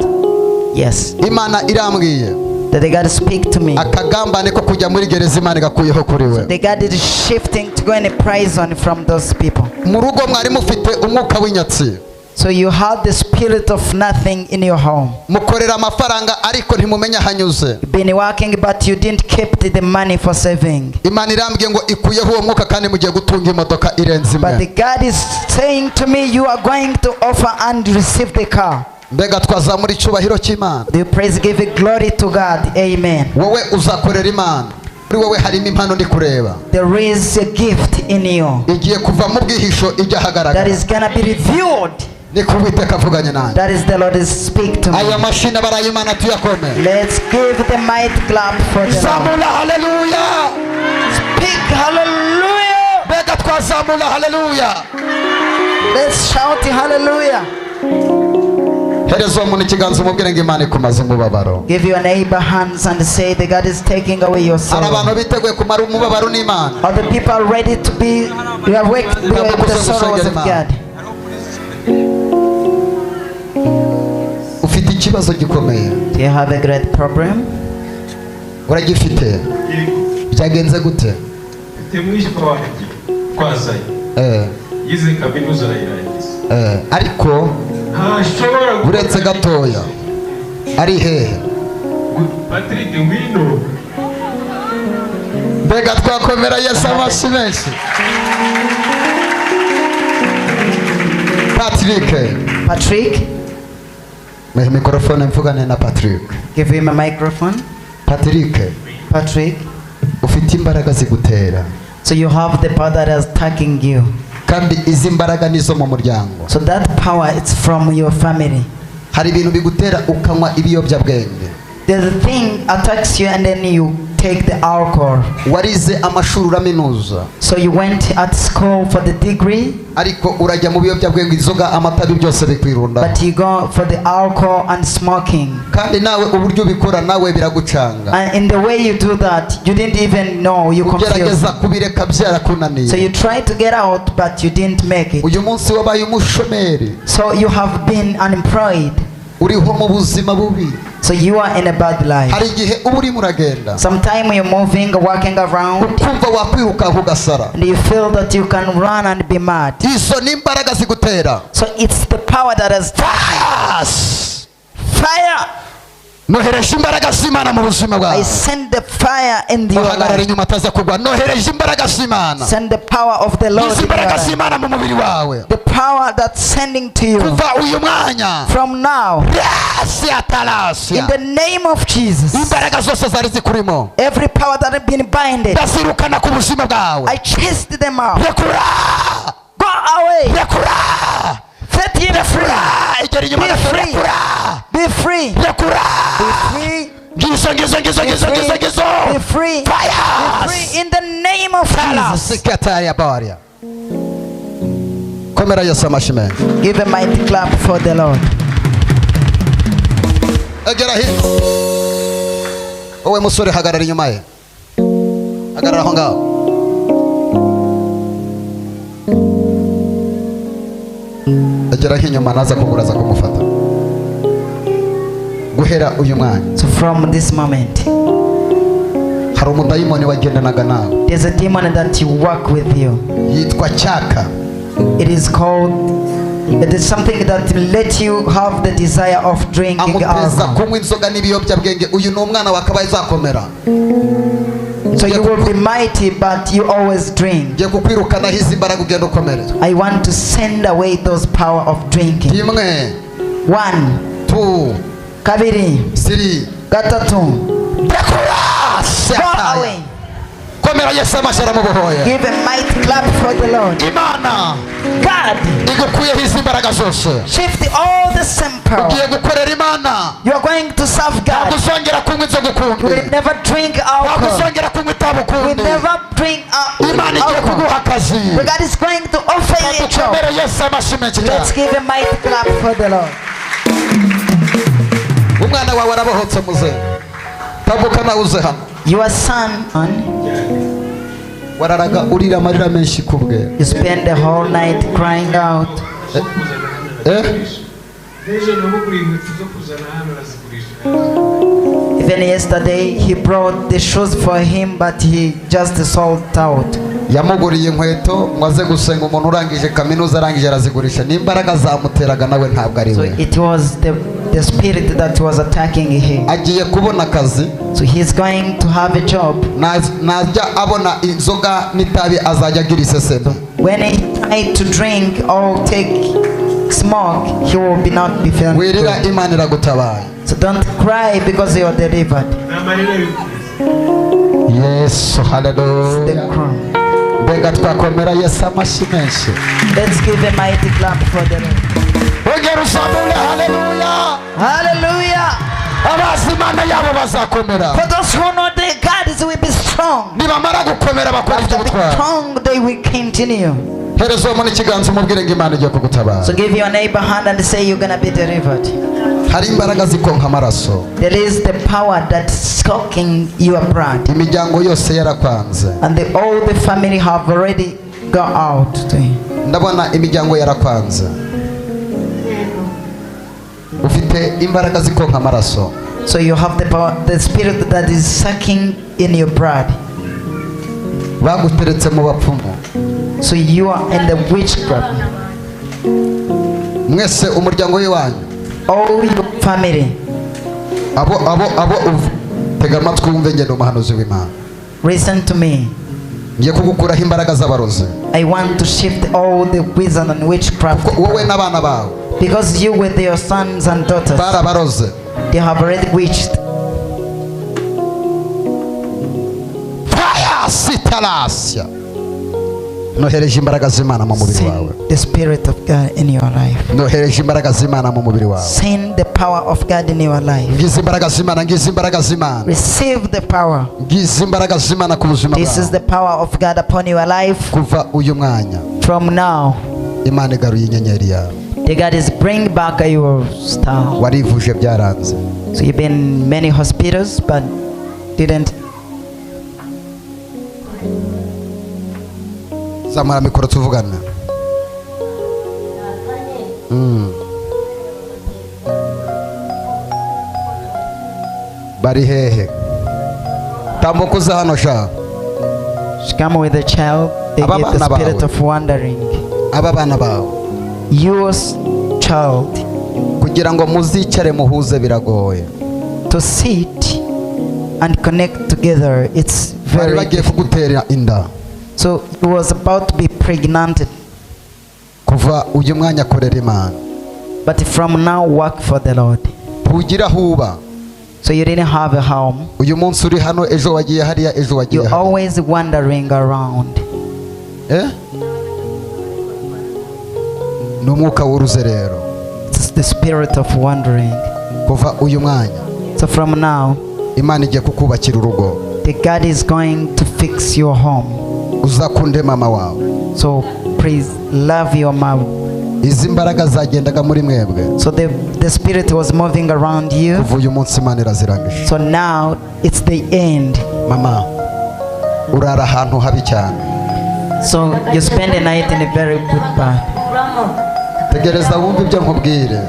Yes. imana irambwiye That the God speak to me. akagambane ko kujya muri gereza imana igakuyeho kuri we The God is shifting to go in a prison from those people. mu rugo mwari mufite umwuka w'inyatsi So you have the spirit of nothing in your home. mukorera amafaranga ariko ntimumenya ahanyuze You've been working, but you didn't keep the money for saving. imana irambwiye ngo ikuyeho uwo mwuka kandi mugiye gutunga imodoka irenze But the imwe God is saying to me, you are going to offer and receive the car. mbega twazamura icyubahiro cy'imana Do you praise, give it glory to God? Amen. wowe uzakorera imana muri wowe harimo impano ndi kureba There is a gift in you igiye kuva mu bwihisho ijya that ahagaragara is gonna be revealed. ni ku Uwiteka avuganye nanjye. That is the Lord is speak to me. aya mashini barayimana tuyakome. Let's give the might clap for the Lord. zamula haleluya. Speak hallelujah. mbega twazamula haleluya. Let's shout hallelujah. hereza umuntu ikiganza umubwire ngo Imana ikumaze umubabaro. Give your neighbor hands and say that God is taking away your hari abantu sorrow. biteguye kumara umubabaro n'Imana. Other people are ready to be awake with the sorrows of God. ufite ikibazo gikomeye. Do you have a great problem? uragifite byagenze gute? temwishywa wanjye twazaye yize kaminuza arayirangiza ariko ntashobora uretse gatoya ari hehe? Patrick ngwino mbega twakomera Yesu amashyi menshi. Patrick mehe mikrofone mvugane na Patrick. Give him a microphone. Patrick ufite imbaraga zigutera. So you have the power that is attacking you. kandi izi mbaraga nizo mu muryango. So that power is from your family. hari ibintu bigutera ukanywa ibiyobyabwenge. There's a thing attacks you and then you take the alcohol. warize amashuri uraminuza. So you went at school for the degree. ariko urajya mu biyobyabwenge inzoga amatabi byose bikwirunda. But you go for the alcohol and smoking. kandi nawe uburyo ubikora nawe biragucanga. And in the way you do that, you didn't even know, you confused. ugerageza kubireka byarakunaniye. So you tried to get out but you didn't make it. uyu munsi wabaye umushomeri. So you have been unemployed. uriho mu buzima bubi. So you are in a bad life. hari igihe uba urimo uragenda. Sometime you're moving, walking around, ukumva wakwiruka ugasara. and you feel that you can run and be mad. izo ni imbaraga zigutera. So it's the power that has fire. nohereje imbaraga z'Imana mu buzima I bwawe. send the fire in your uhagarara life. inyuma ataza kugwa. nohereje imbaraga z'Imana. Send the power of the Lord izi in your imbaraga life. z'Imana mu mubiri wawe. The power that's sending to you kuva uyu mwanya. from now. Rasia talasia. In the name of Jesus. imbaraga zose zari zikurimo. Every power that has been binded, ndazirukana ku buzima bwawe. I chased them out. rekura. Go away. rekura. Set him free. igera inyuma Be free. rekura. Be free. rekura. Be free. gizo gizo gizo gizo gizo gizo. Be free. Fire. Be free in the name of Jesus. Sikataria baria. komera Yesu amashyi menshi. Give a mighty clap for the Lord. egera hino. wowe musore hagarara inyuma ye. hagarara aho ngaho. egera inyuma naza kuguraza kumufata. guhera uyu mwanya. So from this moment, hari umudayimoni wagendanaga nawe. there's a demon that you work with you. yitwa cyaka. It is something that let you have the desire of drinking amuteza alcohol. kunywa inzoga n'ibiyobyabwenge. uyu ni umwana wakabaye zakomera. So you will be mighty but you always drink. ngiye kukwirukanaho izi mbaraga ugenda ukomere. I want to send away those power of drinking. imwe 1 2 kabiri 3 gatatu. Go away. komera Yesu amashyi aramubohoye. Give a mighty clap for the Lord. imana God, igukuyeho izi mbaraga zose. shift all the same power. ugiye gukorera imana. You are going to serve ntabwo God. uzongera kunywa inzoga You ukundi. will never drink ntabwo alcohol. uzongera kunywa itabi You will ukundi. never drink imana igiye alcohol. kuguha akazi. But God is going to offer you a job. dukomere Yesu amashyi menshi cyane. Let's give a mighty clap for the Lord. umwana wawe arabohotse muze. tambuka nawe uze hano. Your son, wararaga urira amarira menshi kubwe. you spend the whole night crying out. n'ejo namuguriye inkweto zo kuzana hano arazigurisha. Even yesterday he brought the shoes for him but he just sold out. yamuguriye inkweto ngo aze gusenga. umuntu urangije kaminuza arangije arazigurisha. n'imbaraga zamuteraga nawe ntabwo ari So we. it was the spirit that was attacking him. agiye kubona akazi. So he's going to have a job. najya abona inzoga n'itabi azajya agira iseseme. When he tried to drink or take smoke, he will not be feeling wirira good. imana iragutabaye. So don't cry because you are delivered. n'amarira y'ukwezi yesu the haleluya crown. mbega twakomera yesu amashyi menshi Let's give a mighty clap for the Lord. ongera uzamure haleluya Hallelujah. abazi imana yabo bazakomera For those who know their God is will be strong. nibamara gukomera bakora ibyo After the gutwara strong, they will continue. hereza uwo muntu ikiganza umubwire ngo imana igiye kugutabara So give your neighbor a hand and say you're gonna be delivered. hari imbaraga zikonka amaraso There is the power that's soaking your blood, imiryango yose yarakwanze and all the family have already got out. ndabona imiryango yarakwanze ufite imbaraga zikonka amaraso So you have the power, the spirit that is sucking in your blood. baguteretse mu bapfumu So you are in the witchcraft. mwese umuryango w'iwanyu All your family. abo tega amatwi wumve ngendo umuhanuzi w'imana Listen to me. ngiye kugukuraho imbaraga z'abarozi I want to shift all the wizard and witchcraft. wowe n'abana bawe Because you with your sons and daughters, barabaroze they have already witched. fire sitarasya nohereje imbaraga z'imana mu mubiri wawe Send the spirit of God in your life. nohereje imbaraga z'imana mu mubiri wawe Send the power of God in your life. ngize imbaraga z'imana ngize imbaraga z'imana Receive the power. ngize imbaraga z'imana ku buzima This is bwawe the power of God upon your life. kuva uyu mwanya From now, imana igaruye inyenyeri yawe the God is bring back your star. warivuje byaranze So you've been in many hospitals, but didn't. zamura mikoro tuvugana bari hehe tambuka uza hano sha Come with a child. They Aba get the bana spirit bawe. of wandering. aba bana bawe Your child kugira ngo muzicare muhuze biragoye to sit and connect together. It's bari very bagiye kugutera inda so. He was about to be pregnant, kuva uyu mwanya akorera imana but from now work for the Lord. ntugira aho uba So you didn't have a home. uyu munsi uri hano ejo wagiye hariya ejo wagiye You're hariya always wandering around. ni umwuka w'uruzerero It's the spirit of wandering. kuva uyu mwanya So from now, imana igiye kukubakira urugo the God is going to fix your home. uzakunde mama wawe So please love your mom. izi mbaraga zagendaga muri mwebwe So the spirit was moving around you. kuva uyu munsi imana irazirangije So now it's the end. mama urara ahantu habi cyane So you spend the night in a very good bed. tegereza wumve ibyo nkubwire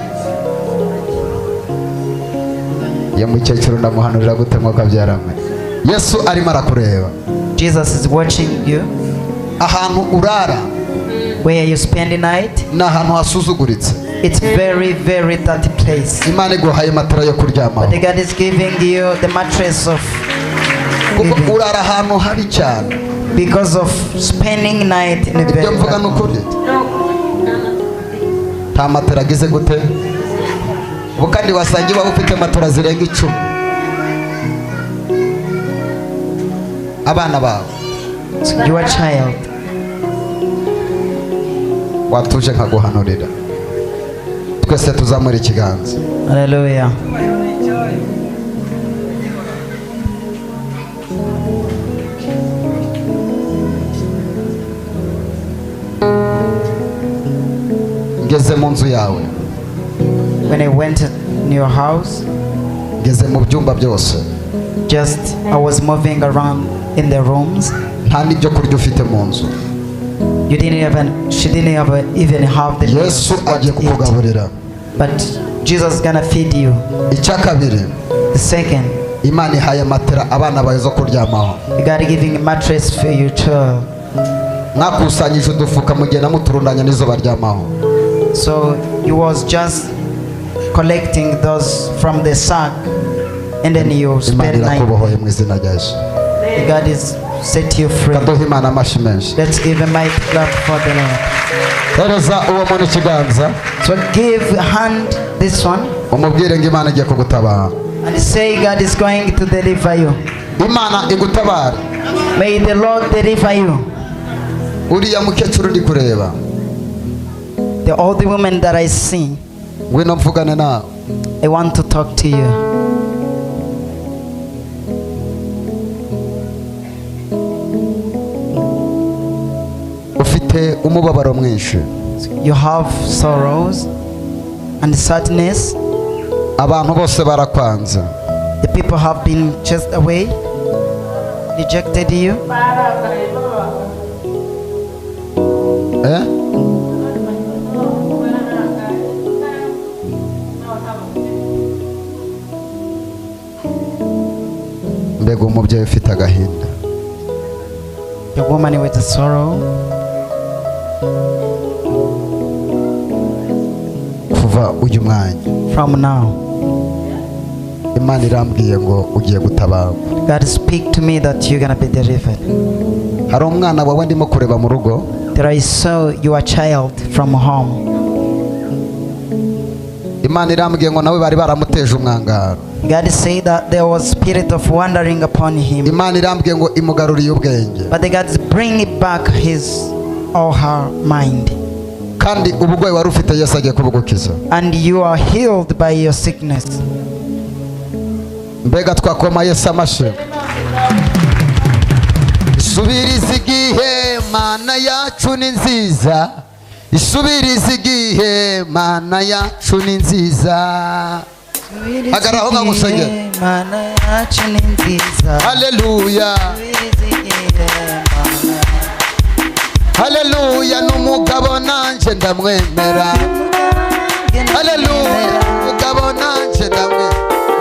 iyo mukecuru ndamuhanurira gute mwuka byaramwe yesu arimo arakureba Jesus is watching you. ahantu urara Where you spend the night, ni ahantu hasuzuguritse it's very, very dirty place. imana iguhaye matera yo kuryamaho But the God is giving you the mattress of kuko living. urara ahantu habi cyane Because of spending night in a ibyo very mvuga ni bad ukuri nta matera agize gute ubu kandi wasanga iwawe ufite matera zirenga 10 abana bawe So your child. watuje nkaguhanurira twese tuzamura ikiganza Hallelujah. ngeze mu nzu yawe When I went in your house, ngeze mu byumba byose I was moving around in the rooms. nta n'ibyo kurya ufite mu nzu She didn't even have the yesu meals what agiye to eat. kukugaburira But Jesus is gonna feed you. icya kabiri The second, imana ihaye matera abana bawe zo kuryamaho you gotta giving a mattress for your child. mwakusanyije udufuka mugenda muturundanya n'izo baryamaho So you was just collecting those from the sack, and then you imana spend night. irakubohoye mu izina rya yesu God is set you free. kaduha imana amashyi menshi Let's give a mighty clap for the Lord. hereza uwo muntu ikiganza So give a hand this one umubwire ngo imana igiye kugutabara and say God is going to deliver you. imana igutabare. May the Lord deliver you. Uriya mukecuru ndi kureba, The old woman that I see, ngwino mvugane nawe. I want to talk to you. Ufite umubabaro mwinshi. You have sorrows and sadness. Abantu bose barakwanze. The people have been chased away, rejected you. Mbega umubyeyi ufite agahinda. The woman with the sorrow. Kuva uyu mwanya From now, Imana irambwiye ngo ugiye gutabarwa. God speak to me that you're gonna be delivered. Hari umwana wawe ndimo kureba mu rugo, That I saw your child from home. Imana irambwiye ngo nawe bari baramuteje umwangaro. God said that there was spirit of wandering upon him. Imana irambwiye ngo imugaruriye ubwenge. But God bring it back his or her mind. Kandi ubugwayi wari ufite Yesu agiye kubugukiza. And you are healed by your sickness. Mbega twakoma Yesu amashyi. Isubiriza igihe Mana yacu ni nziza. Isubiriza igihe Mana yacu ni nziza. Agaraho ngagusenge. Mana yacu ni nziza. Haleluya. Haleluya, n'umugabo nanje ndamwemera. Haleluya, umugabo nanje ndamwemera.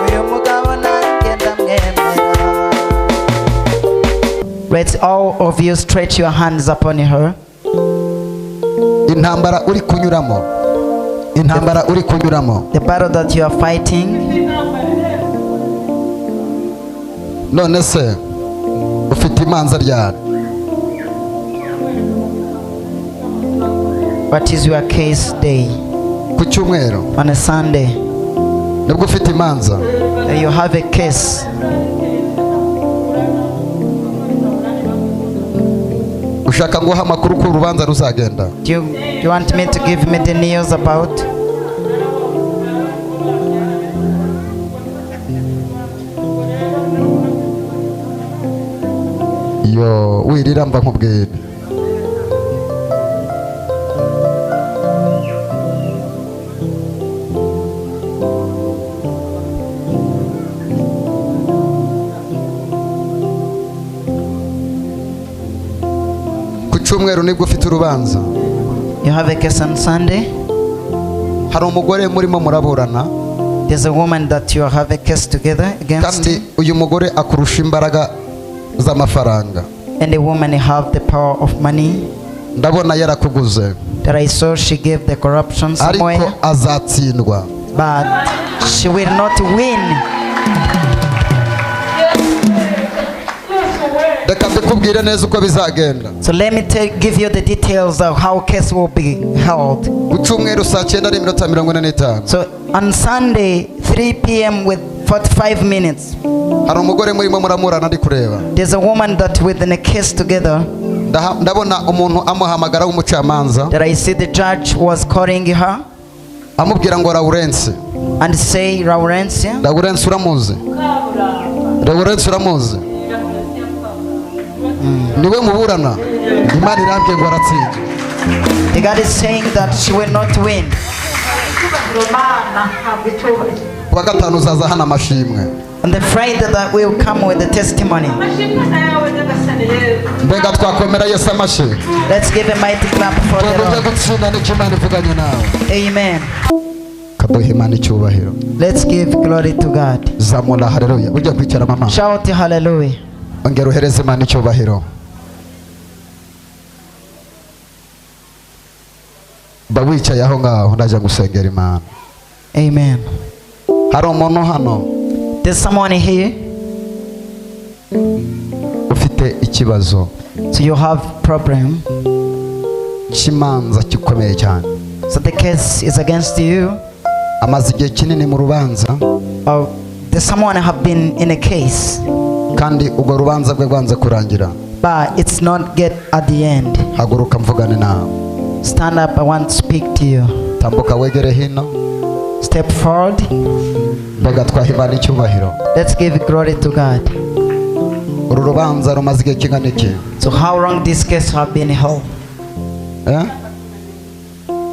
Uyu mugabo nanjye ndamwemera. Let all of you stretch your hands upon her. Intambara uri kunyuramo. Intambara uri kunyuramo. The battle that you are fighting. None se ufite imanza ryari? What is your case day? Ku cyumweru On a Sunday, nibwo ufite imanza. you have a case. Ushaka nguha amakuru ko urubanza ruzagenda? Do you want me to give me the news about? Yo wirira mba nkubwira. Ku cyumweru nibwo ufite urubanza. You have a case on Sunday. Hari umugore murimo muraburana. There's a woman that you have a case together against. Kandi uyu mugore akurusha imbaraga z'amafaranga. And the woman have the power of money. Ndabona yarakuguze. That I saw she gave the corruption Ariko somewhere. azatsindwa. But she will not win. Reka mbikubwire neza uko bizagenda. So let me give you the details of how case will be held. Ku cyumweru saa 9:45. So on Sunday, 3 p.m. with 45 minutes, Hari umugore murimo muramurana ndi kureba. there's a woman that within a case together. Ndabona umuntu amuhamagara w'umucamanza. That I see the judge was calling her Amubwira ngo Lawrence. and say, Lawrence, Lawrence uramuzi? Lawrence uramuzi? Niwe muburana. Imana irambye ngo aratsinda. the God is saying that she will not win. Kuwa gatanu uzaza hano amashimwe. On the Friday that will come with the testimony. Mbega twakomera Yesu amashyi. Let's give a mighty clap for the Ujye Lord. gutsinda n'icyo Imana ivuganye nawe. Amen. Kaduha Imana icyubahiro. Let's give glory to God. Zamura haleluya. Ujye kwicara mama. Shout hallelujah. Ongera uhereze Imana icyubahiro. Ba wicaye aho ngaho ndaje gusengera Imana. Amen. Hari umuntu hano There's someone here. ufite ikibazo So you have problem. cy'imanza gikomeye cyane. So the case is against you. Amaze igihe kinini mu rubanza Or there's someone have been in a case. kandi ubwo rubanza rwe rwanze kurangira. but it's not get at the end. Haguruka mvugane nawe. Stand up, I want to speak to you. Tambuka wegere hino. Step forward. Mbega twahimana icyubahiro. Let's give glory to God. Uru rubanza rumaze igihe kingana iki? So how long this case have been held?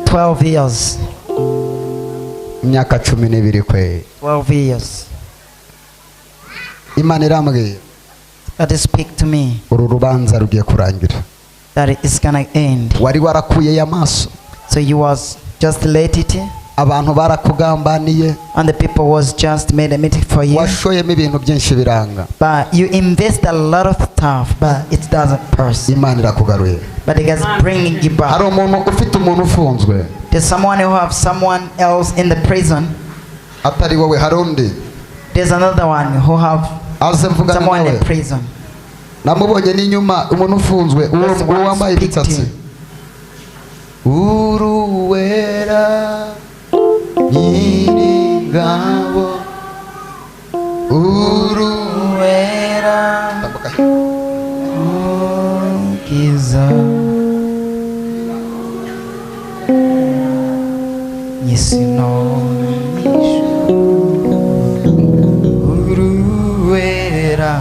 12 years. Imyaka 12 kwe. 12 years. Imana irambwiye. God speak to me Uru rubanza rugiye kurangira. that it's gonna end. Wari warakuye y'amaso. So you was just let it, Abantu barakugambaniye. and the people was just made a meeting for you. Washoyemo ibintu byinshi biranga. But you invest a lot of stuff, but it doesn't pass. Imana irakugaruye. But it is bringing you Hari back. umuntu ufite umuntu ufunzwe. There's someone who have someone else in the prison. Atari wowe hari undi. There's another one who have Aze mvugana someone in nawe. prison. Namubonye n'inyuma umuntu ufunzwe uwo wambaye ibitsatsi. Uruwera nyir'ingabo. Uruwera. Giza. Yes, you know. Uruwera.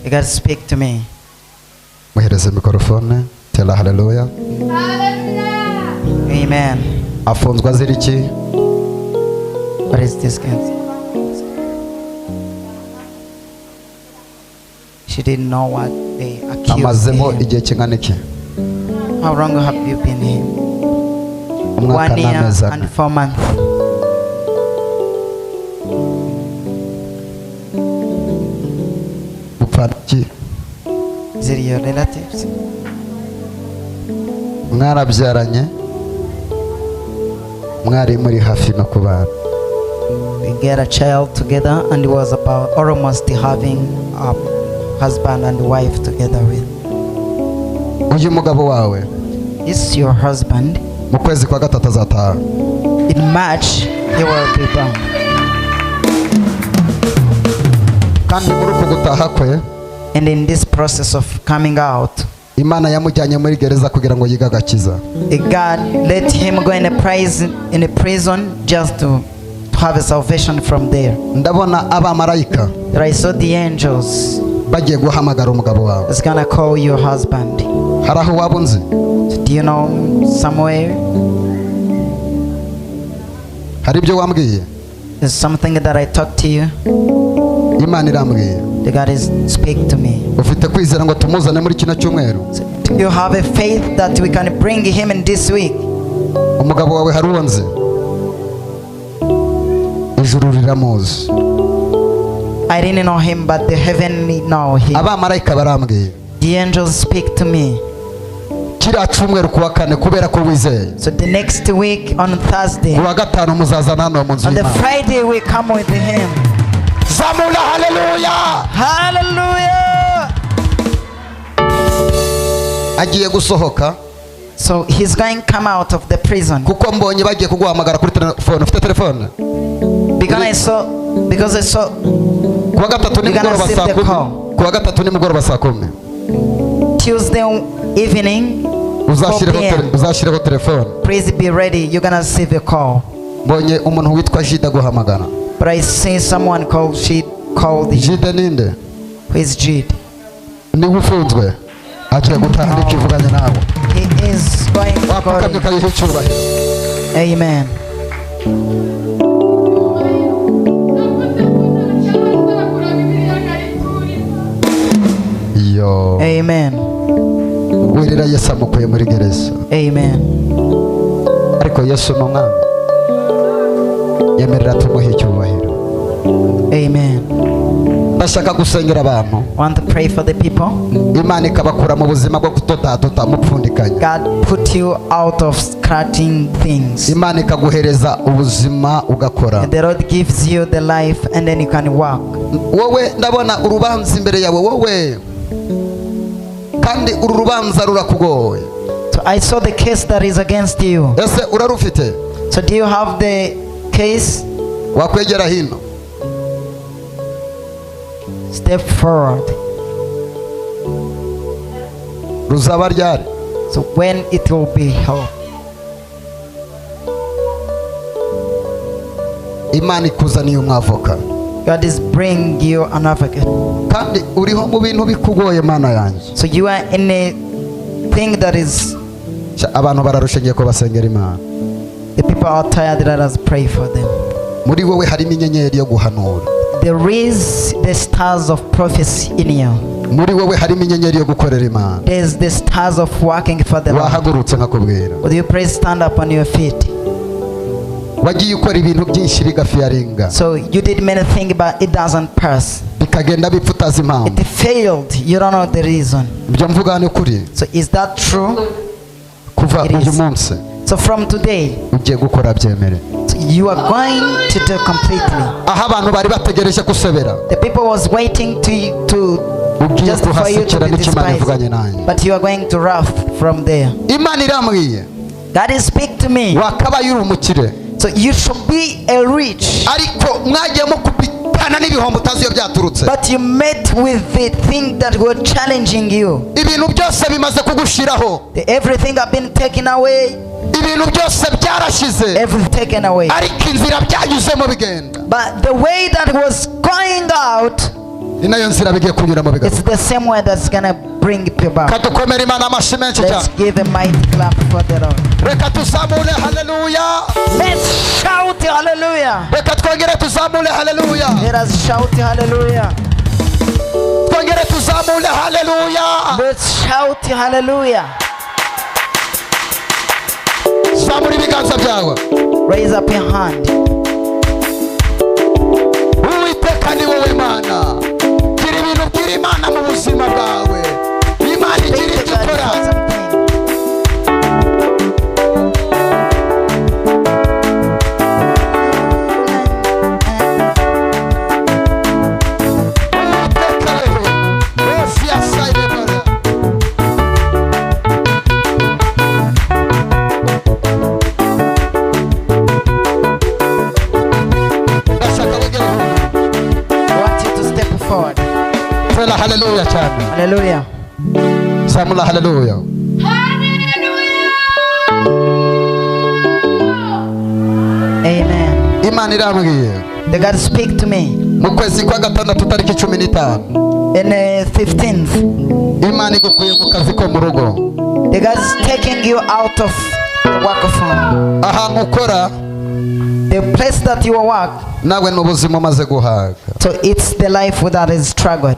You gotta speak to me. Muhereze mikrofone. Tell hallelujah. Amen. Afunzwe azira iki? What is this case? She didn't know what they accused Amazemo him. igihe kingana iki? How long have you been here? Umwaka 1 year n'amezi and ane. 4 months. Upfaki. Is it your relatives? Mwarabyaranye. Mwari muri hafi no kubana. We get a child together and it was about almost having a husband and wife together with. Uyu mugabo wawe Is your husband? mu kwezi kwa gatatu azataha. In March, he will be born. Kandi muri uku gutaha kwe And in this process of coming out, Imana yamujyanye muri gereza kugira ngo yige agakiza. God let him go in a prison just to have a salvation from there. Ndabona abamarayika That I saw the angels bagiye guhamagara umugabo wawe. that's gonna call your husband. Hari aho waba unzi? So do you know somewhere? Hari ibyo wambwiye? There's something that I talked to you. Imana irambwiye. The God is speak to me. Ufite kwizera ngo tumuzane muri kino cyumweru? So do you have a faith that we can bring him in this week? Umugabo wawe hari uwo nzi? Ijuru riramuzi. I didn't know him, but the heavenly know him. Abamarayika barambwiye. The angels speak to me. Kiriya cyumweru kuwa kane kubera ko wizeye. So the next week on Thursday, Kuwa gatanu muzazana hano mu nzu on the y'Imana. Friday we come with him. Zamula haleluya. Hallelujah! Agiye gusohoka So he's going to come out of the prison. kuko mbonye bagiye kuguhamagara kuri telefone. Ufite telefone? Because I saw Kuwa gatatu ni You're gonna mugoroba receive saa the 10. call. Kuwa gatatu ni mugoroba saa 10. Tuesday evening, 4 p.m. Uzashyireho telefone. Please be ready. You're gonna receive a call. Mbonye umuntu witwa Jida guhamagara. But I see someone called him. Jida ninde? Who is Jude? Ni ufunzwe. Agiye gutaha n'ikivuganye nawe. He is going to Wapfukamye call ukayiha icyubahiro. him. Amen. Yo. Amen. wirira Yesu amukuye muri gereza. Amen. Ariko Yesu ni umwami, yemerera tumuhe icyubahiro. Amen. Bashaka gusengera abantu, Want to pray for the people? Imana ikabakura mu buzima bwo kutotatuta mupfundikanya. God put you out of scratching things. Imana ikaguhereza ubuzima ugakora. And the Lord gives you the life and then you can walk. Wowe ndabona urubanza imbere yawe wowe, kandi uru rubanza rurakugoye. So I saw the case that is against you. Ese urarufite? So do you have the case? Wakwegera hino. Step forward. Ruzaba ryari? So when it will be held. Imana ikuzaniye umwavoka. God is bringing you an advocate. Kandi uriho mu bintu bikugoye mana yanjye. So you are in a thing that is. Abantu bararushagiye ko basengera Imana. The people are tired. Let us pray for them. Muri wowe harimo inyenyeri yo guhanura. There is the stars of prophecy in you. Muri wowe harimo inyenyeri yo gukorera Imana. There's the stars of working for the Lord. Wahagurutse nkakubwira. Would you please stand up on your feet? Wagiye ukora ibintu byinshi bigafiyaringa. So you did many things but it doesn't pass. Bikagenda bipfutaza impamvu. It failed. You don't know the reason. Ibyo mvuga ni kuri. So is that true? Kuva It uyu is. munsi So from today, ugiye gukora byemere. so you are going to do completely. Aho abantu bari bategereje kusebera. The people was waiting to Ugiye just for you to kuhasekera be n'ikimana ivuganye despised. nanjye. But you are going to wrath from there. Imana irambwiye. God is speak to me. Wakabaye uri umukire. So you should be a rich. Ariko mwagiye mukubitana n'ibihombo utazi iyo byaturutse. But you met with the thing that were challenging you. Ibintu byose bimaze kugushiraho. Everything have been taken away. Ibintu byose byarashize. Everything taken away. Ariko inzira byanyuzemo bigenda. But the way that was going out, Inayo nzira bigiye kunyuramo bigenda. it's the same way that's gonna bring people back. Katukomera Imana amashyi menshi Let's cyane. give a mighty clap for the Lord. Reka tuzamure haleluya. Let's shout hallelujah. Reka twongere tuzamure haleluya. Let us shout hallelujah. Twongere tuzamure haleluya. Let's shout hallelujah. Zamura ibiganza byawe. Raise up your hand. Uwiteka ni wowe Mana. Gira ibintu bwira Imana mu buzima bwawe. Imana igira Thank icyo you, God, ikora. for something. Uwiteka wewe. Wose yasaye Mana. Ndashaka wegere hano. I want you to step forward. Sela haleluya cyane. Hallelujah. Zamura haleluya. Amen. Imana irambwiye. The God speak to me. Mu kwezi kwa gatandatu tariki 15. In the 15th, Imana igukuye mu kazi ko mu rugo. the God is taking you out of the work of home. Ahantu ukora The place that you work, nawe n'ubuzima umaze guhaga. so it's the life that is struggled.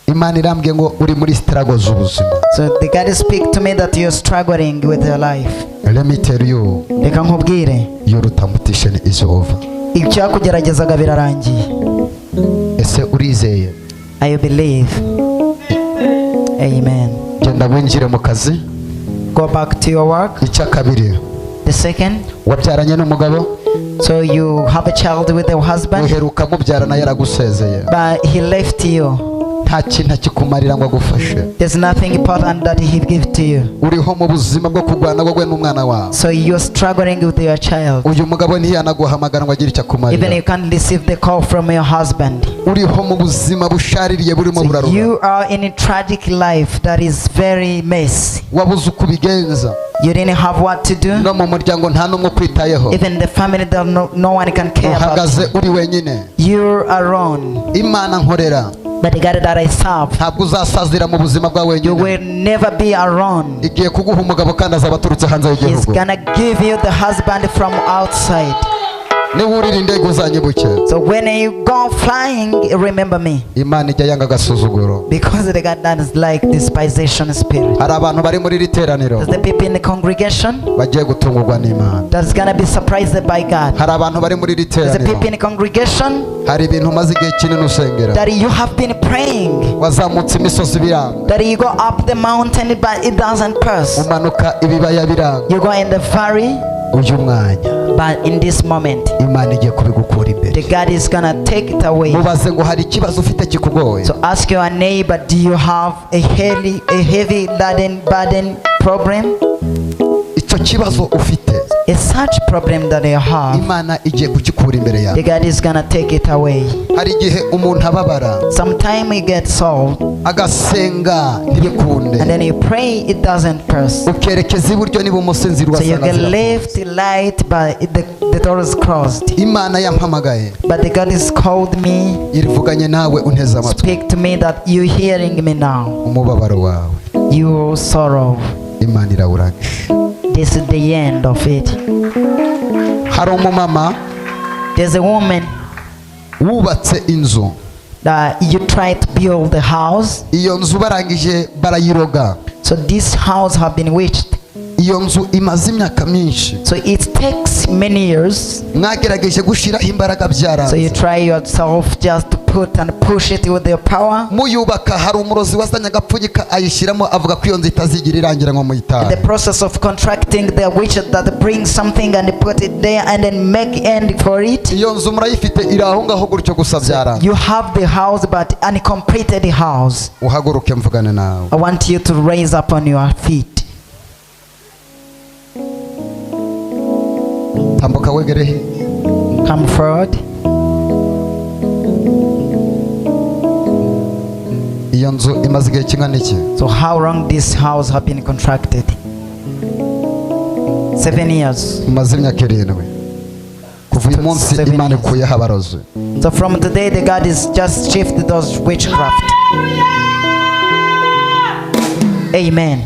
Imana irambwiye ngo uri muri struggle z'ubuzima. So the God speak to me that you're struggling with your life. Let me tell you, Reka nkubwire, your temptation is over. icyakugeragezaga birarangiye. Ese urizeye? I believe. Amen. Genda winjire mu kazi. Go back to your work. Icya kabiri, The second, wabyaranye n'umugabo, so you have a child with your husband, uheruka mubyarana yaragusezeye. but he left you. Nta kintu akikumarira ngo agufashe. There's nothing important that he give to you. Uriho mu buzima bwo kurwana wowe n'umwana wawe. So you're struggling with your child. Uyu mugabo ntiyanaguhamagara ngo agire icyo Even akumarira. you can't receive the call from your husband. Uriho mu buzima bushaririye burimo So buraruha. you are in a tragic life that is very messy. Wabuze uko ubigenza. You didn't have what to do. No mu muryango nta n'umwe ukwitayeho. Even the family that no one can care about. Uhagaze uri wenyine. You're alone. Imana nkorera. But the God that I serve, Ntabwo uzasazira mu buzima bwawe you wenyine. will never be alone. Igiye kuguha umugabo kandi azaba aturutse hanze He's y'igihugu. gonna give you the husband from outside. niwurira indege uzanyibuke. So when you go flying, remember me. Imana ijya yanga agasuzuguro. Because the God that is like despisation spirit. Hari abantu bari muri iri teraniro There's the people in the congregation bagiye gutungurwa n'Imana. that's gonna be surprised by God. Hari abantu bari muri iri There's the people teraniro in the congregation hari ibintu umaze igihe kinini usengera, that you have been praying, wazamutse imisozi biranga, that you go up the mountain but it doesn't pass. umanuka ibibaya biranga. You go in the valley, Uyu mwanya but in this moment, Imana igiye kubigukura the imbere. God is gonna take it away. Mubaze ngo hari ikibazo ufite kikugoye. So ask your neighbor, do you have a heavy burden problem? Icyo kibazo ufite It's such problem that you have. Imana igiye kugikura imbere The yawe. God is gonna take it away. Hari igihe umuntu ababara Sometime you get soul agasenga and ntibikunde, then you pray, it doesn't pass. ukerekeza iburyo nibumoso inzira So you ugasanga get zirafunze. left, right, but the door is closed. Imana yampamagaye But the God has called me, irivuganye nawe unteze amatwi. speak to me that you hearing me now. Umubabaro wawe Your sorrow. Imana irawurangije. This is the end of it. Hari umumama There's a woman wubatse inzu, that you try to build the house. iyo nzu barangije barayiroga. So this house have been witched. Iyo nzu imaze imyaka myinshi, So it takes many years. mwagerageje gushiraho imbaraga So you byaranze. try yourself just to put and push it with your power. Muyubaka hari umurozi wazanye agapfunyika ayishyiramo avuga ko iyo nzu itazigira irangira ngo In muyitahe. the process of contracting the witch that brings something and put it there and then make end for it. Iyo nzu murayifite iri aho ngaho gutyo gusa byaranze. You have the house but uncompleted house. Uhaguruke mvugane nawe. I want you to raise up on your feet. Tambuka wegere he. Come forward. Iyo nzu imaze igihe kingana iki? So how long this house have been contracted? 7 years. Imaze imyaka 7. Kuva uyu munsi 7 Imana years. ikuyeho abarozi. So from today the God is just shift those witchcraft. Amen.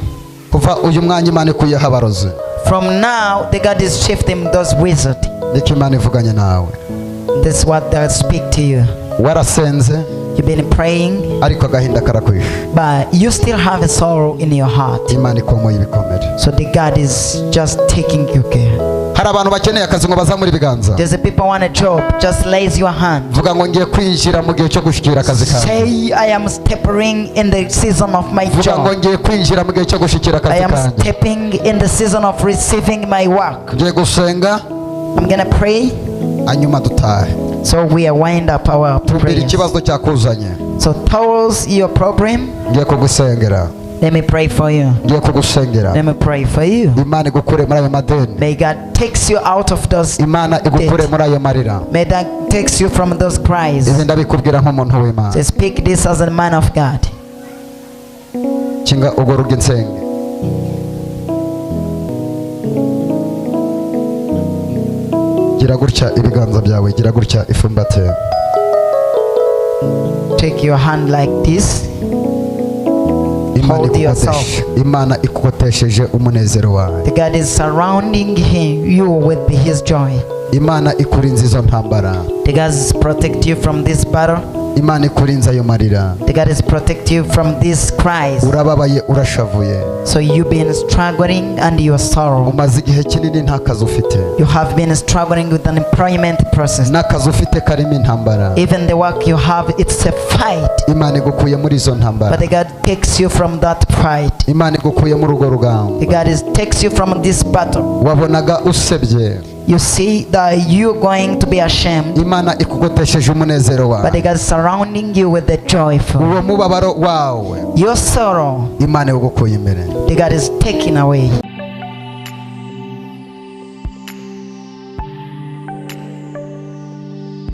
Kuva uyu mwanya Imana ikuyeho abarozi. From now the God is shifting those wizards. Niko Imana ivuganye nawe. That's what they speak to you. Warasenze You've been praying, ariko agahinda karakwishe. but you still have a sorrow in your heart. Imana ikomoye ibikomere. So the God is just taking you care. Hari abantu bakeneye akazi ngo bazamure ibiganza. There's a people want a job, just raise your hand. Vuga ngo ngiye kwinjira mu gihe cyo gushyikira akazi kawe. Say, I am stepping in the season of my Vuga ngo job. ngiye kwinjira mu gihe cyo gushyikira I akazi am kanjye. stepping in the season of receiving my work. Ngiye gusenga I'm gonna pray. hanyuma dutahe. So we wind up our Tubwire prayers. ikibazo cyakuzanye. So towards your problem, Ngiye kugusengera. let me pray for you. Ngiye kugusengera. Let me pray for you. Imana igukure muri ayo madeni. May God takes you out of those. Imana igukure debt. muri ayo marira. May God takes you from those cries. Izi ndabikubwira nk'umuntu w'Imana. So speak this as a man of God. Kinga ubwo ruge nsenge. Gira gutya ibiganza byawe, gira gutya ifumbate. Take your hand like this. Hold yourself. Imana ikugotesheje umunezero wawe. The God is surrounding you with his joy. Imana ikurinze izo ntambara. The God is protect you from this battle. Imana ikurinze ayo marira. The God is protect you from these cries. Urababaye, urashavuye. So you've been struggling and your sorrow. Umaze igihe kinini nta kazi ufite. You have been struggling with an employment process. N'akazi ufite karimo intambara. Even the work you have, it's a fight. Imana igukuye muri izo ntambara. But the God takes you from that fight. Imana igukuye muri urwo rugamba. The God takes you from this battle. Wabonaga usebye. You see that you're going to be ashamed. Imana ikugotesheje umunezero But the wawe. God is surrounding you with the joyful. Uwo mubabaro wawe Your sorrow, Imana igukuye imbere. the God is taking away.